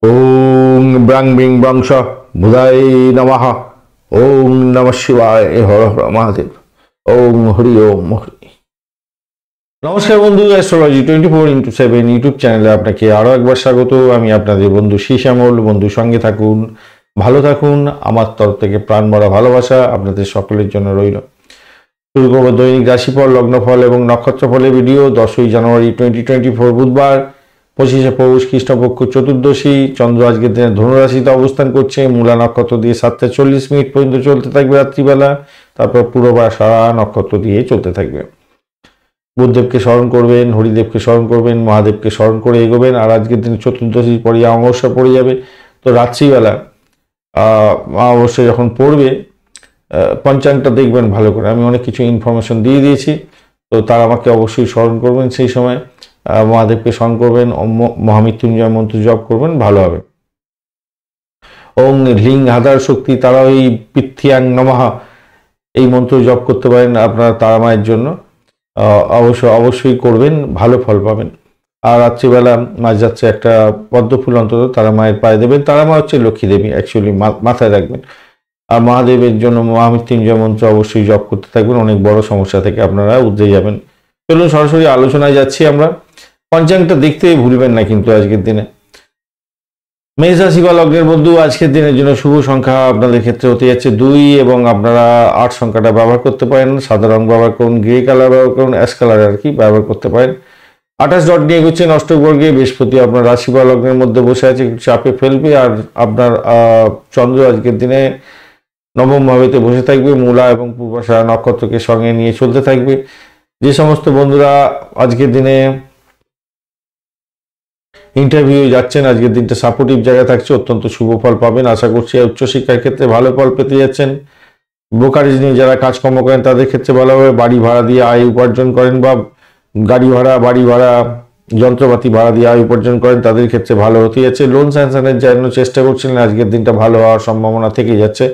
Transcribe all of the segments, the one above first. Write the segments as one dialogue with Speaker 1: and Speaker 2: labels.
Speaker 1: ওং ব্রাং being Brong স বুধায় নমঃ। ওং নমঃ শিবায়, হর হর মহাদেব। ওং হরি ওম হরি। নমস্কার বন্ধু, অ্যাস্ট্রোলজি 24x7 ইউটিউব চ্যানেলে আপনাকে আরও একবার স্বাগত। আমি আপনাদের বন্ধু শ্যামল। বন্ধু সঙ্গে থাকুন, ভালো থাকুন। আমার তরফ থেকে প্রাণ ভরা ভালোবাসা আপনাদের সকলের জন্য রইল। শুরু করবো দৈনিক রাশিফল, লগ্নফল এবং নক্ষত্রফলের ভিডিও। 10ই জানুয়ারি 2024 বুধবার, 25শে পৌষ কৃষ্ণপক্ষ চতুর্দশী। চন্দ্র আজকের দিনে ধনুরাশিতে অবস্থান করছে। মূলা নক্ষত্র দিয়ে 7:40 পর্যন্ত চলতে থাকবে রাত্রিবেলা, তারপর পূর্বা সারা নক্ষত্র দিয়ে চলতে থাকবে। বুধদেবকে স্মরণ করবেন, হরিদেবকে স্মরণ করবেন, মহাদেবকে স্মরণ করে এগোবেন। আর আজকের দিনে চতুর্দশীর পরে অমাবস্যা পড়ে যাবে। তো রাত্রিবেলা অমাবস্যা যখন পড়বে, পঞ্চাঙ্গটা দেখবেন ভালো করে। আমি অনেক কিছু ইনফরমেশন দিয়ে দিয়েছি, তো তারা আমাকে অবশ্যই স্মরণ করবেন। সেই সময় মহাদেবকে স্মরণ করবেন, মহামৃত্যুঞ্জয় মন্ত্র জপ করবেন, ভালো হবে। ওং হ্লিং হাদার শক্তি তারা ওই পৃথ্বিয়াং নমঃ, এই মন্ত্র জপ করতে পারেন আপনারা তারা মায়ের জন্য। অবশ্যই করবেন, ভালো ফল পাবেন। আর রাত্রিবেলা মাঝ যাচ্ছে একটা পদ্ম ফুল অন্তত তারা মায়ের পায়ে দেবেন। তারা মা হচ্ছে লক্ষ্মী দেবী, অ্যাকচুয়ালি মাথায় রাখবেন। আর মহাদেবের জন্য মহামৃত্যুঞ্জয় মন্ত্র অবশ্যই জপ করতে থাকবেন। অনেক বড় সমস্যা থেকে আপনারা উদ্রে যাবেন। চলুন সরাসরি আলোচনায় যাচ্ছি আমরা। পঞ্চাঙ্গটা দেখতে ভুলবেন না কিন্তু আজকের দিনে। মেষ রাশি বা লগ্নের বন্ধু, আজকের দিনের জন্য শুভ সংখ্যা আপনাদের ক্ষেত্রে হতে যাচ্ছে 2 এবং আপনারা 8 সংখ্যাটা ব্যবহার করতে পারেন। সাদা রং ব্যবহার করুন, গ্রে কালার ব্যবহার করুন, অ্যাশ কালার আর কি ব্যবহার করতে পারেন। 28 ডট নিয়ে এগোচ্ছেন অষ্টবর্গে। বৃহস্পতি আপনার রাশি বা লগ্নের মধ্যে বসে আছে, চাপে ফেলবে। আর আপনার চন্দ্র আজকের দিনে নবম ভাবেতে বসে থাকবে, মূলা এবং পূর্বাষাঢ়া নক্ষত্রকে সঙ্গে নিয়ে চলতে থাকবে। যে সমস্ত বন্ধুরা আজকের দিনে ইন্টারভিউ যাচ্ছেন, আজকের দিনটা সাপোর্টিভ জায়গা থাকছে, অত্যন্ত শুভ ফল পাবেন আশা করছি। উচ্চশিক্ষার ক্ষেত্রে ভালো ফল পেতে যাচ্ছেন। ব্রোকারেজ নিয়ে যারা কাজকর্ম করেন তাদের ক্ষেত্রে ভালোভাবে বাড়ি ভাড়া দিয়ে আয় উপার্জন করেন, বা গাড়ি ভাড়া, বাড়ি ভাড়া, যন্ত্রপাতি ভাড়া দিয়ে আয় উপার্জন করেন, তাদের ক্ষেত্রে ভালো হতে যাচ্ছে। লোন স্যাংশনের জন্য চেষ্টা করছিলেন, আজকের দিনটা ভালো হওয়ার সম্ভাবনা থেকে যাচ্ছে,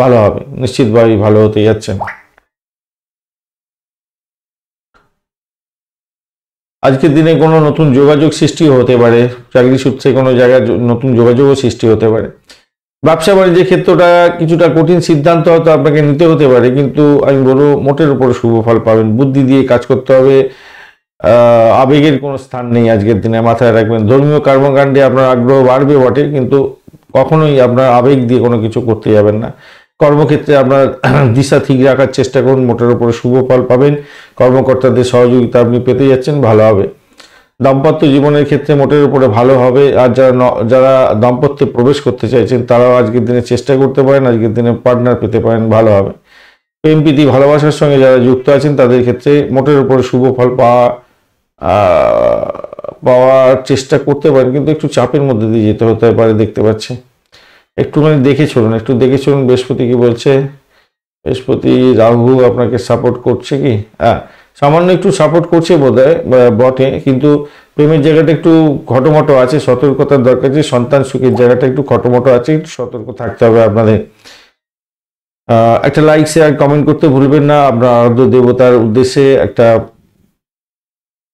Speaker 1: ভালো হবে, নিশ্চিতভাবেই ভালো হতে যাচ্ছে। আজকের দিনে কোনো নতুন যোগাযোগ সৃষ্টি হতে পারে, চাকরি সূত্রে কোনো জায়গায় নতুন যোগাযোগও সৃষ্টি হতে পারে। ব্যবসা বাণিজ্যের ক্ষেত্রটা কিছুটা কঠিন সিদ্ধান্ত হয়তো আপনাকে নিতে হতে পারে, কিন্তু আমি বলবো মোটের উপর শুভ ফল পাবেন। বুদ্ধি দিয়ে কাজ করতে হবে, আবেগের কোনো স্থান নেই আজকের দিনে, মাথায় রাখবেন। ধর্মীয় কর্মকাণ্ডে আপনার আগ্রহ বাড়বে বটে, কিন্তু কখনোই আপনার আবেগ দিয়ে কোনো কিছু করতে যাবেন না। কর্মক্ষেত্রে আপনার দিশা ঠিক রাখার চেষ্টা করুন, মোটের উপরে শুভ ফল পাবেন। কর্মকর্তাদের সহযোগিতা আপনি পেতে যাচ্ছেন, ভালো হবে। দাম্পত্য জীবনের ক্ষেত্রে মোটের উপরে ভালো হবে। আর যারা দাম্পত্যে প্রবেশ করতে চাইছেন তারাও আজকের দিনে চেষ্টা করতে পারেন, আজকের দিনে পার্টনার পেতে পারেন, ভালো হবে। প্রেম প্রীতি ভালোবাসার সঙ্গে যারা যুক্ত আছেন তাদের ক্ষেত্রে মোটের উপরে শুভ ফল পাওয়ার চেষ্টা করতে পারেন, কিন্তু একটু চাপের মধ্যে দিয়ে যেতে হতে পারে দেখতে পাচ্ছি। একটুখানি দেখে চলুন, বৃহস্পতি কি বলছে। বৃহস্পতি রাহু আপনাকে সাপোর্ট করছে কি? সামান্য একটু সাপোর্ট করছে বোধহয়, বটে, কিন্তু প্রেমের জায়গাটা একটু খটোমটো আছে, সতর্কতার দরকার আছে। সন্তান সুখের জায়গাটা একটু খটোমটো আছে, একটু সতর্ক থাকতে হবে আপনাদের। একটা লাইক, শেয়ার, কমেন্ট করতে ভুলবেন না। আপনার আরাধ্য দেবতার উদ্দেশ্যে একটা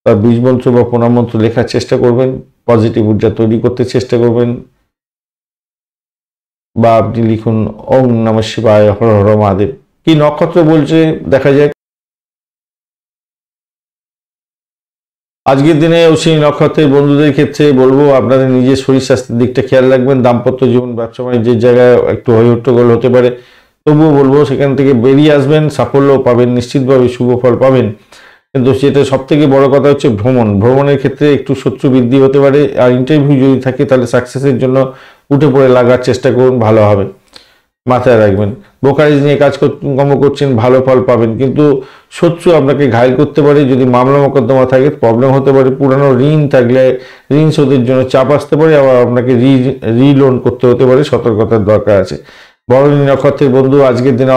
Speaker 1: বীজ মন্ত্র বা প্রণাম মন্ত্র লেখার চেষ্টা করবেন, পজিটিভ ঊর্জা তৈরি করতে চেষ্টা করবেন। বা আপনি লিখুন ওং নমঃ শিবায়, হর হর মহাদেব। কি নক্ষত্র বলছে দেখা যায়। আজকের দিনে অশ্বিনী নক্ষত্রের বন্ধুদের ক্ষেত্রে বলবো আপনাদের নিজের শরীর স্বাস্থ্যের দিকটা খেয়াল রাখবেন। দাম্পত্য জীবন, ব্যবসা বাণিজ্যের জায়গায় একটু হইহট্টগোল হতে পারে, তবুও বলবো সেখান থেকে বেরিয়ে আসবেন, সাফল্য পাবেন, নিশ্চিতভাবে শুভ ফল পাবেন। কিন্তু সেটা সব থেকে বড় কথা হচ্ছে ভ্রমণের ক্ষেত্রে একটু শত্রু বৃদ্ধি হতে পারে। আর ইন্টারভিউ যদি থাকে তাহলে সাকসেসের জন্য উঠে পড়ে লাগার চেষ্টা করুন, ভালো হবে, মাথায় রাখবেন। ব্রোকারেজ নিয়ে কাজকর্ম করছেন, ভালো ফল পাবেন, কিন্তু শত্রু আপনাকে ঘায়েল করতে পারে। যদি মামলা মোকদ্দমা থাকে প্রবলেম হতে পারে। পুরানো ঋণ থাকলে ঋণ শোধের জন্য চাপ আসতে পারে, আবার আপনাকে রিলোন করতে হতে পারে, সতর্কতার দরকার আছে। ভরণী নক্ষত্রের বন্ধু, আজকের দিনে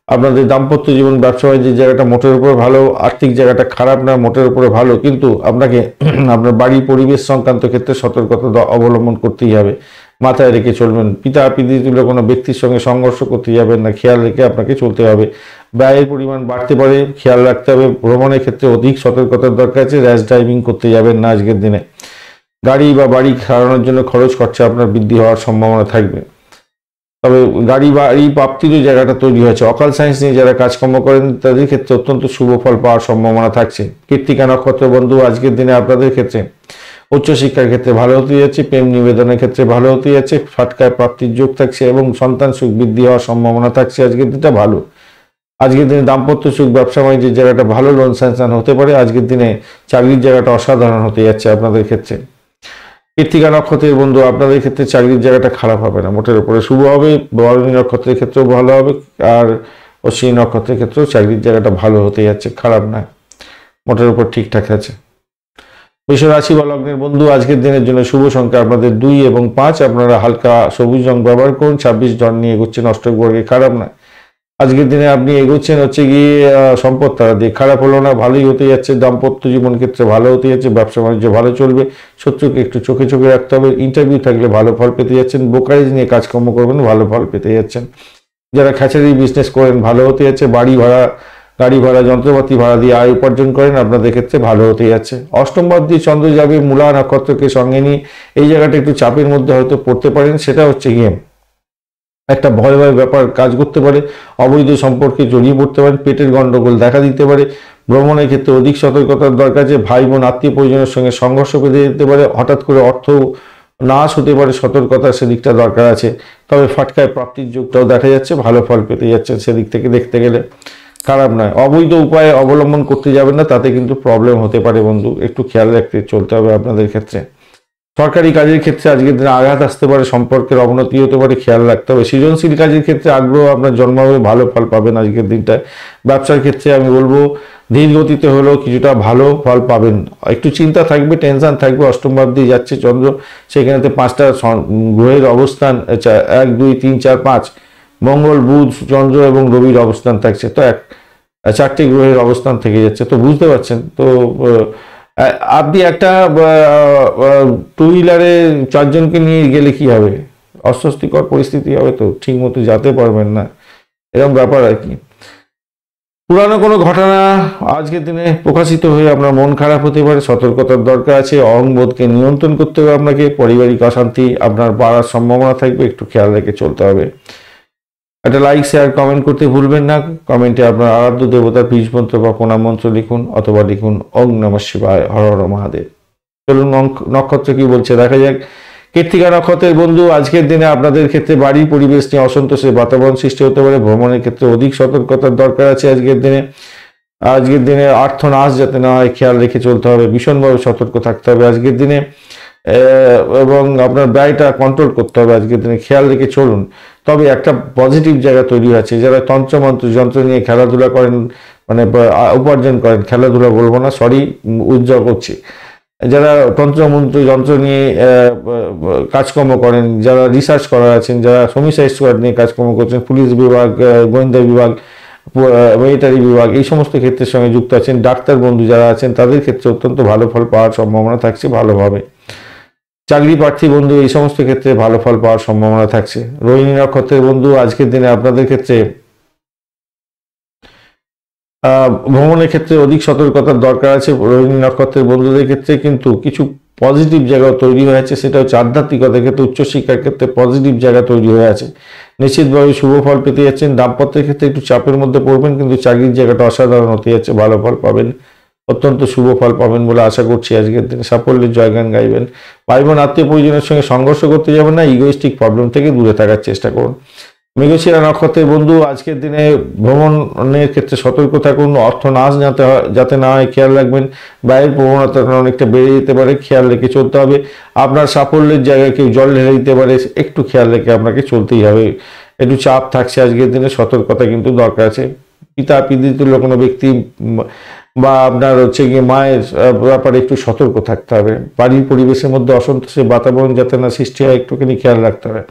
Speaker 1: আপনাদের দাম্পত্য জীবন, ব্যবসা বাণিজ্যের জায়গাটা মোটের উপরে ভালো, আর্থিক জায়গাটা খারাপ না, মোটের উপরে ভালো, কিন্তু আপনাকে আপনার বাড়ি পরিবেশ সংক্রান্ত ক্ষেত্রে সতর্কতা অবলম্বন করতেই হবে, মাথায় রেখে চলবেন। পিতৃ তুল্য কোনো ব্যক্তির সঙ্গে সংঘর্ষ করতে যাবেন না, খেয়াল রেখে আপনাকে চলতে হবে। ব্যয়ের পরিমাণ বাড়তে পারে, খেয়াল রাখতে হবে। ভ্রমণের ক্ষেত্রে অধিক সতর্কতার দরকার আছে, র্যাশ ড্রাইভিং করতে যাবেন না আজকের দিনে। গাড়ি বা বাড়ি সারানোর জন্য খরচ খরচা আপনার বৃদ্ধি হওয়ার সম্ভাবনা থাকবে। তবে গাড়ি বাড়ি প্রাপ্তিরও জায়গাটা তৈরি হয়েছে। অকাল সায়েন্স নিয়ে যারা কাজকর্ম করেন তাদের ক্ষেত্রে অত্যন্ত শুভ ফল পাওয়ার সম্ভাবনা থাকছে। কৃত্তিকা নক্ষত্র বন্ধু, আজকের দিনে আপনাদের ক্ষেত্রে উচ্চশিক্ষার ক্ষেত্রে ভালো হতে যাচ্ছে, প্রেম নিবেদনের ক্ষেত্রে ভালো হতে যাচ্ছে, ফাটকায় প্রাপ্তির যোগ থাকছে এবং সন্তান সুখ বৃদ্ধি হওয়ার সম্ভাবনা থাকছে। আজকের দিনটা ভালো। আজকের দিনে দাম্পত্য সুখ, ব্যবসা বাণিজ্যের জায়গাটা ভালো, লোন স্যাংশন হতে পারে। আজকের দিনে চাকরির জায়গাটা অসাধারণ হতে যাচ্ছে আপনাদের ক্ষেত্রে। কৃত্তিকা নক্ষত্রের বন্ধু, আপনাদের ক্ষেত্রে চাকরির জায়গাটা খারাপ হবে না, মোটের উপরে শুভ হবে। ভরণী নক্ষত্রের ক্ষেত্রেও ভালো হবে, আর অশ্বিনী নক্ষত্রের ক্ষেত্রেও চাকরির জায়গাটা ভালো হতে যাচ্ছে, খারাপ না, মোটের উপর ঠিকঠাক আছে। বৃষ রাশি বা লগ্নের বন্ধু, আজকের দিনের জন্য শুভ সংখ্যা আপনাদের 2 এবং 5। আপনারা হালকা সবুজ রং ব্যবহার করুন। 26 জন নিয়ে এগোচ্ছেন অষ্টক বর্গে, খারাপ না। আজকের দিনে আপনি এগোচ্ছেন হচ্ছে গিয়ে সম্পদ তারা দিয়ে, খারাপ হলো না, ভালোই হতে যাচ্ছে। দাম্পত্য জীবন ক্ষেত্রে ভালো হতে যাচ্ছে, ব্যবসা বাণিজ্য ভালো চলবে। শত্রুকে একটু চোখে চোখে রাখতে হবে। ইন্টারভিউ থাকলে ভালো ফল পেতে যাচ্ছেন। ব্রোকারেজ নিয়ে কাজকর্ম করবেন, ভালো ফল পেতে যাচ্ছেন। যারা খ্যাচারি বিজনেস করেন ভালো হতে যাচ্ছে। বাড়ি ভাড়া, গাড়ি ভাড়া, যন্ত্রপাতি ভাড়া দিয়ে আয় উপার্জন করেন, আপনাদের ক্ষেত্রে ভালো হতে যাচ্ছে। অষ্টম ভাব দিয়ে চন্দ্র যাবে, মূলা নক্ষত্রকে সঙ্গে নিয়ে এই জায়গাটা একটু চাপের মধ্যে হয়তো পড়তে পারেন। সেটা হচ্ছে গিয়ে একটা ভয় ভয় ব্যাপার কাজ করতে পারে, অবৈধ সম্পর্কে জড়িয়ে পড়তে পারেন, পেটের গন্ডগোল দেখা দিতে পারে। ভ্রমণের ক্ষেত্রে অধিক সতর্কতার দরকার আছে। ভাই বোন আত্মীয় পরিজনের সঙ্গে সংঘর্ষ বেঁধে যেতে পারে, হঠাৎ করে অর্থ নাশ হতে পারে, সতর্কতা সেদিকটা দরকার আছে। তবে ফাটকায় প্রাপ্তির যোগটাও দেখা যাচ্ছে, ভালো ফল পেতে যাচ্ছে সেদিক থেকে দেখতে গেলে, খারাপ নয়। অবৈধ উপায়ে অবলম্বন করতে যাবেন না, তাতে কিন্তু প্রবলেম হতে পারে বন্ধু, একটু খেয়াল রাখতে চলতে হবে আপনাদের ক্ষেত্রে। সরকারি কাজের ক্ষেত্রে আজকের দিনে আঘাত আসতে পারে, সম্পর্কের অবনতি হতে পারে, খেয়াল রাখতে হবে। সৃজনশীল কাজের ক্ষেত্রে আগ্রহ আপনার জন্মাবে, ভালো ফল পাবেন আজকের দিনটায়। ব্যবসার ক্ষেত্রে আমি বলবো ধীর গতিতে হলেও কিছুটা ভালো ফল পাবেন। একটু চিন্তা থাকবে, টেনশন থাকবে। অষ্টম ভাব দিয়ে যাচ্ছে চন্দ্র, সেখানেতে 5টা গ্রহের অবস্থান, 1 2 3 4 5, মঙ্গল বুধ চন্দ্র এবং রবির অবস্থান থাকছে। তো 4টে গ্রহের অবস্থান থেকে যাচ্ছে, তো বুঝতে পারছেন। তো আপনি একটা 2 হুইলারে 4 জনকে নিয়ে গেলে কি হবে, অস্বস্তিকর পরিস্থিতি হবে, তো ঠিক মতো যেতে পারবেন না, এরকম ব্যাপার আর কি। পুরানো কোনো ঘটনা আজকের দিনে প্রকাশিত হয়ে আপনার মন খারাপ হতে পারে, সতর্কতার দরকার আছে। অহংবোধকে নিয়ন্ত্রণ করতে হবে আপনাকে। পারিবারিক অশান্তি আপনার বাড়ার সম্ভাবনা থাকবে, একটু খেয়াল রেখে চলতে হবে। একটা লাইক শেয়ার কমেন্ট করতে ভুলবেন না। কমেন্টে আপনার আরাধ্য দেবতার বীজ মন্ত্র বা প্রণাম মন্ত্র লিখুন, অথবা লিখুন ওং নমঃ শিবায়, হর হর মহাদেব। চলুন নক্ষত্র কি বলছে দেখা যাক। কৃত্তিকা নক্ষত্রের বন্ধু, আজকের দিনে আপনাদের ক্ষেত্রে বাড়ির পরিবেশ নিয়ে অসন্তোষের বাতাবরণ সৃষ্টি হতে পারে। ভ্রমণের ক্ষেত্রে অধিক সতর্কতার দরকার আছে আজকের দিনে অর্থনাশ যাতে না হয় খেয়াল রেখে চলতে হবে, ভীষণভাবে সতর্ক থাকতে হবে আজকের দিনে, এবং আপনার ব্যয়টা কন্ট্রোল করতে হবে আজকের দিনে, খেয়াল রেখে চলুন। তবে একটা পজিটিভ জায়গা তৈরি আছে। যারা তন্ত্রমন্ত্র যন্ত্র নিয়ে খেলাধুলা করেন, মানে উপার্জন করেন, খেলাধুলা বলবো না, সরি, উজ্জ্বল করছি, যারা তন্ত্রমন্ত্র যন্ত্র নিয়ে কাজকর্ম করেন, যারা রিসার্চ করার আছেন, যারা সমীক্ষা স্কোয়াড নিয়ে কাজকর্ম করছেন, পুলিশ বিভাগ, গোয়েন্দা বিভাগ, মিলিটারি বিভাগ, এই সমস্ত ক্ষেত্রের সঙ্গে যুক্ত আছেন, ডাক্তার বন্ধু যারা আছেন, তাদের ক্ষেত্রে অত্যন্ত ভালো ফল পাওয়ার সম্ভাবনা থাকছে ভালোভাবে। চাকরি প্রার্থী বন্ধু, এই সমস্ত ক্ষেত্রে ভালো ফল পাওয়ার সম্ভাবনা থাকছে। রোহিণী নক্ষত্রের বন্ধু, আজকের দিনে আপনাদের ক্ষেত্রে ভ্রমণের ক্ষেত্রে অধিক সতর্কতার দরকার আছে রোহিণী নক্ষত্রের বন্ধুদের ক্ষেত্রে, কিন্তু কিছু পজিটিভ জায়গাও তৈরি হয়ে আছে। সেটা হচ্ছে আধ্যাত্মিকতার ক্ষেত্রে, উচ্চশিক্ষার ক্ষেত্রে পজিটিভ জায়গা তৈরি হয়ে আছে, নিশ্চিতভাবে শুভ ফল পেতে যাচ্ছেন। দাম্পত্যের ক্ষেত্রে একটু চাপের মধ্যে পড়বেন, কিন্তু চাকরির জায়গাটা অসাধারণ হতে যাচ্ছে, ভালো ফল পাবেন, অত্যন্ত শুভ ফল পাবেন বলে আশা করছি। আজকের দিনে সাফল্যের জয়গান গাইবেন। ভাই বোন আত্মীয় পরিজনের সঙ্গে সংঘর্ষ করতে যাবেন না, ইগোইস্টিক প্রবলেম থেকে দূরে থাকার চেষ্টা করুন। মৃগশিরা নক্ষত্রের বন্ধু, আজকের দিনে ভ্রমণের ক্ষেত্রে সতর্ক থাকুন, অর্থ নাশ যাতে না হয় খেয়াল রাখবেন। ব্যয়ের প্রবণতা অনেকটা বেড়ে যেতে পারে, খেয়াল রেখে চলতে হবে। আপনার সাফল্যের জায়গায় কেউ জল ঢেলে দিতে পারে, একটু খেয়াল রেখে আপনাকে চলতেই হবে। একটু চাপ থাকছে আজকের দিনে, সতর্কতা কিন্তু দরকার আছে। পিতা পিতৃতুল্য কোনো ব্যক্তি বা আপনার হচ্ছে গিয়ে মায়ের ব্যাপারে একটু সতর্ক থাকতে হবে। বাড়ির পরিবেশের মধ্যে অসন্তোষের বাতাবরণ যাতে না সৃষ্টি হয়, একটুখানি খেয়াল রাখতে হবে।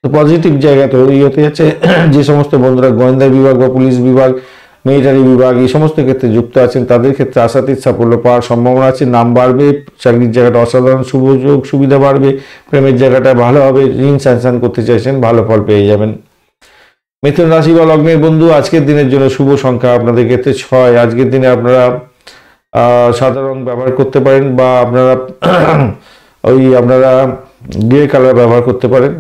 Speaker 1: তো পজিটিভ জায়গা তৈরি হতে যাচ্ছে। যে সমস্ত বন্ধুরা গোয়েন্দা বিভাগ বা পুলিশ বিভাগ, মিলিটারি বিভাগ, এই সমস্ত ক্ষেত্রে যুক্ত আছেন, তাদের ক্ষেত্রে আশাতীত সাফল্য পাওয়ার সম্ভাবনা আছে। নাম বাড়বে, চাকরির জায়গাটা অসাধারণ সুযোগ সুবিধা বাড়বে, প্রেমের জায়গাটা ভালো হবে, ঋণ স্যাংশন করতে চাইছেন, ভালো ফল পেয়ে যাবেন। মিথুন রাশি বা লগ্নের বন্ধু, আজকের দিনের জন্য শুভ সংখ্যা আপনাদের ক্ষেত্রে 6। আজকের দিনে আপনারা সাদা রং ব্যবহার করতে পারেন, বা আপনারা ওই আপনারা গ্রে কালার ব্যবহার করতে পারেন।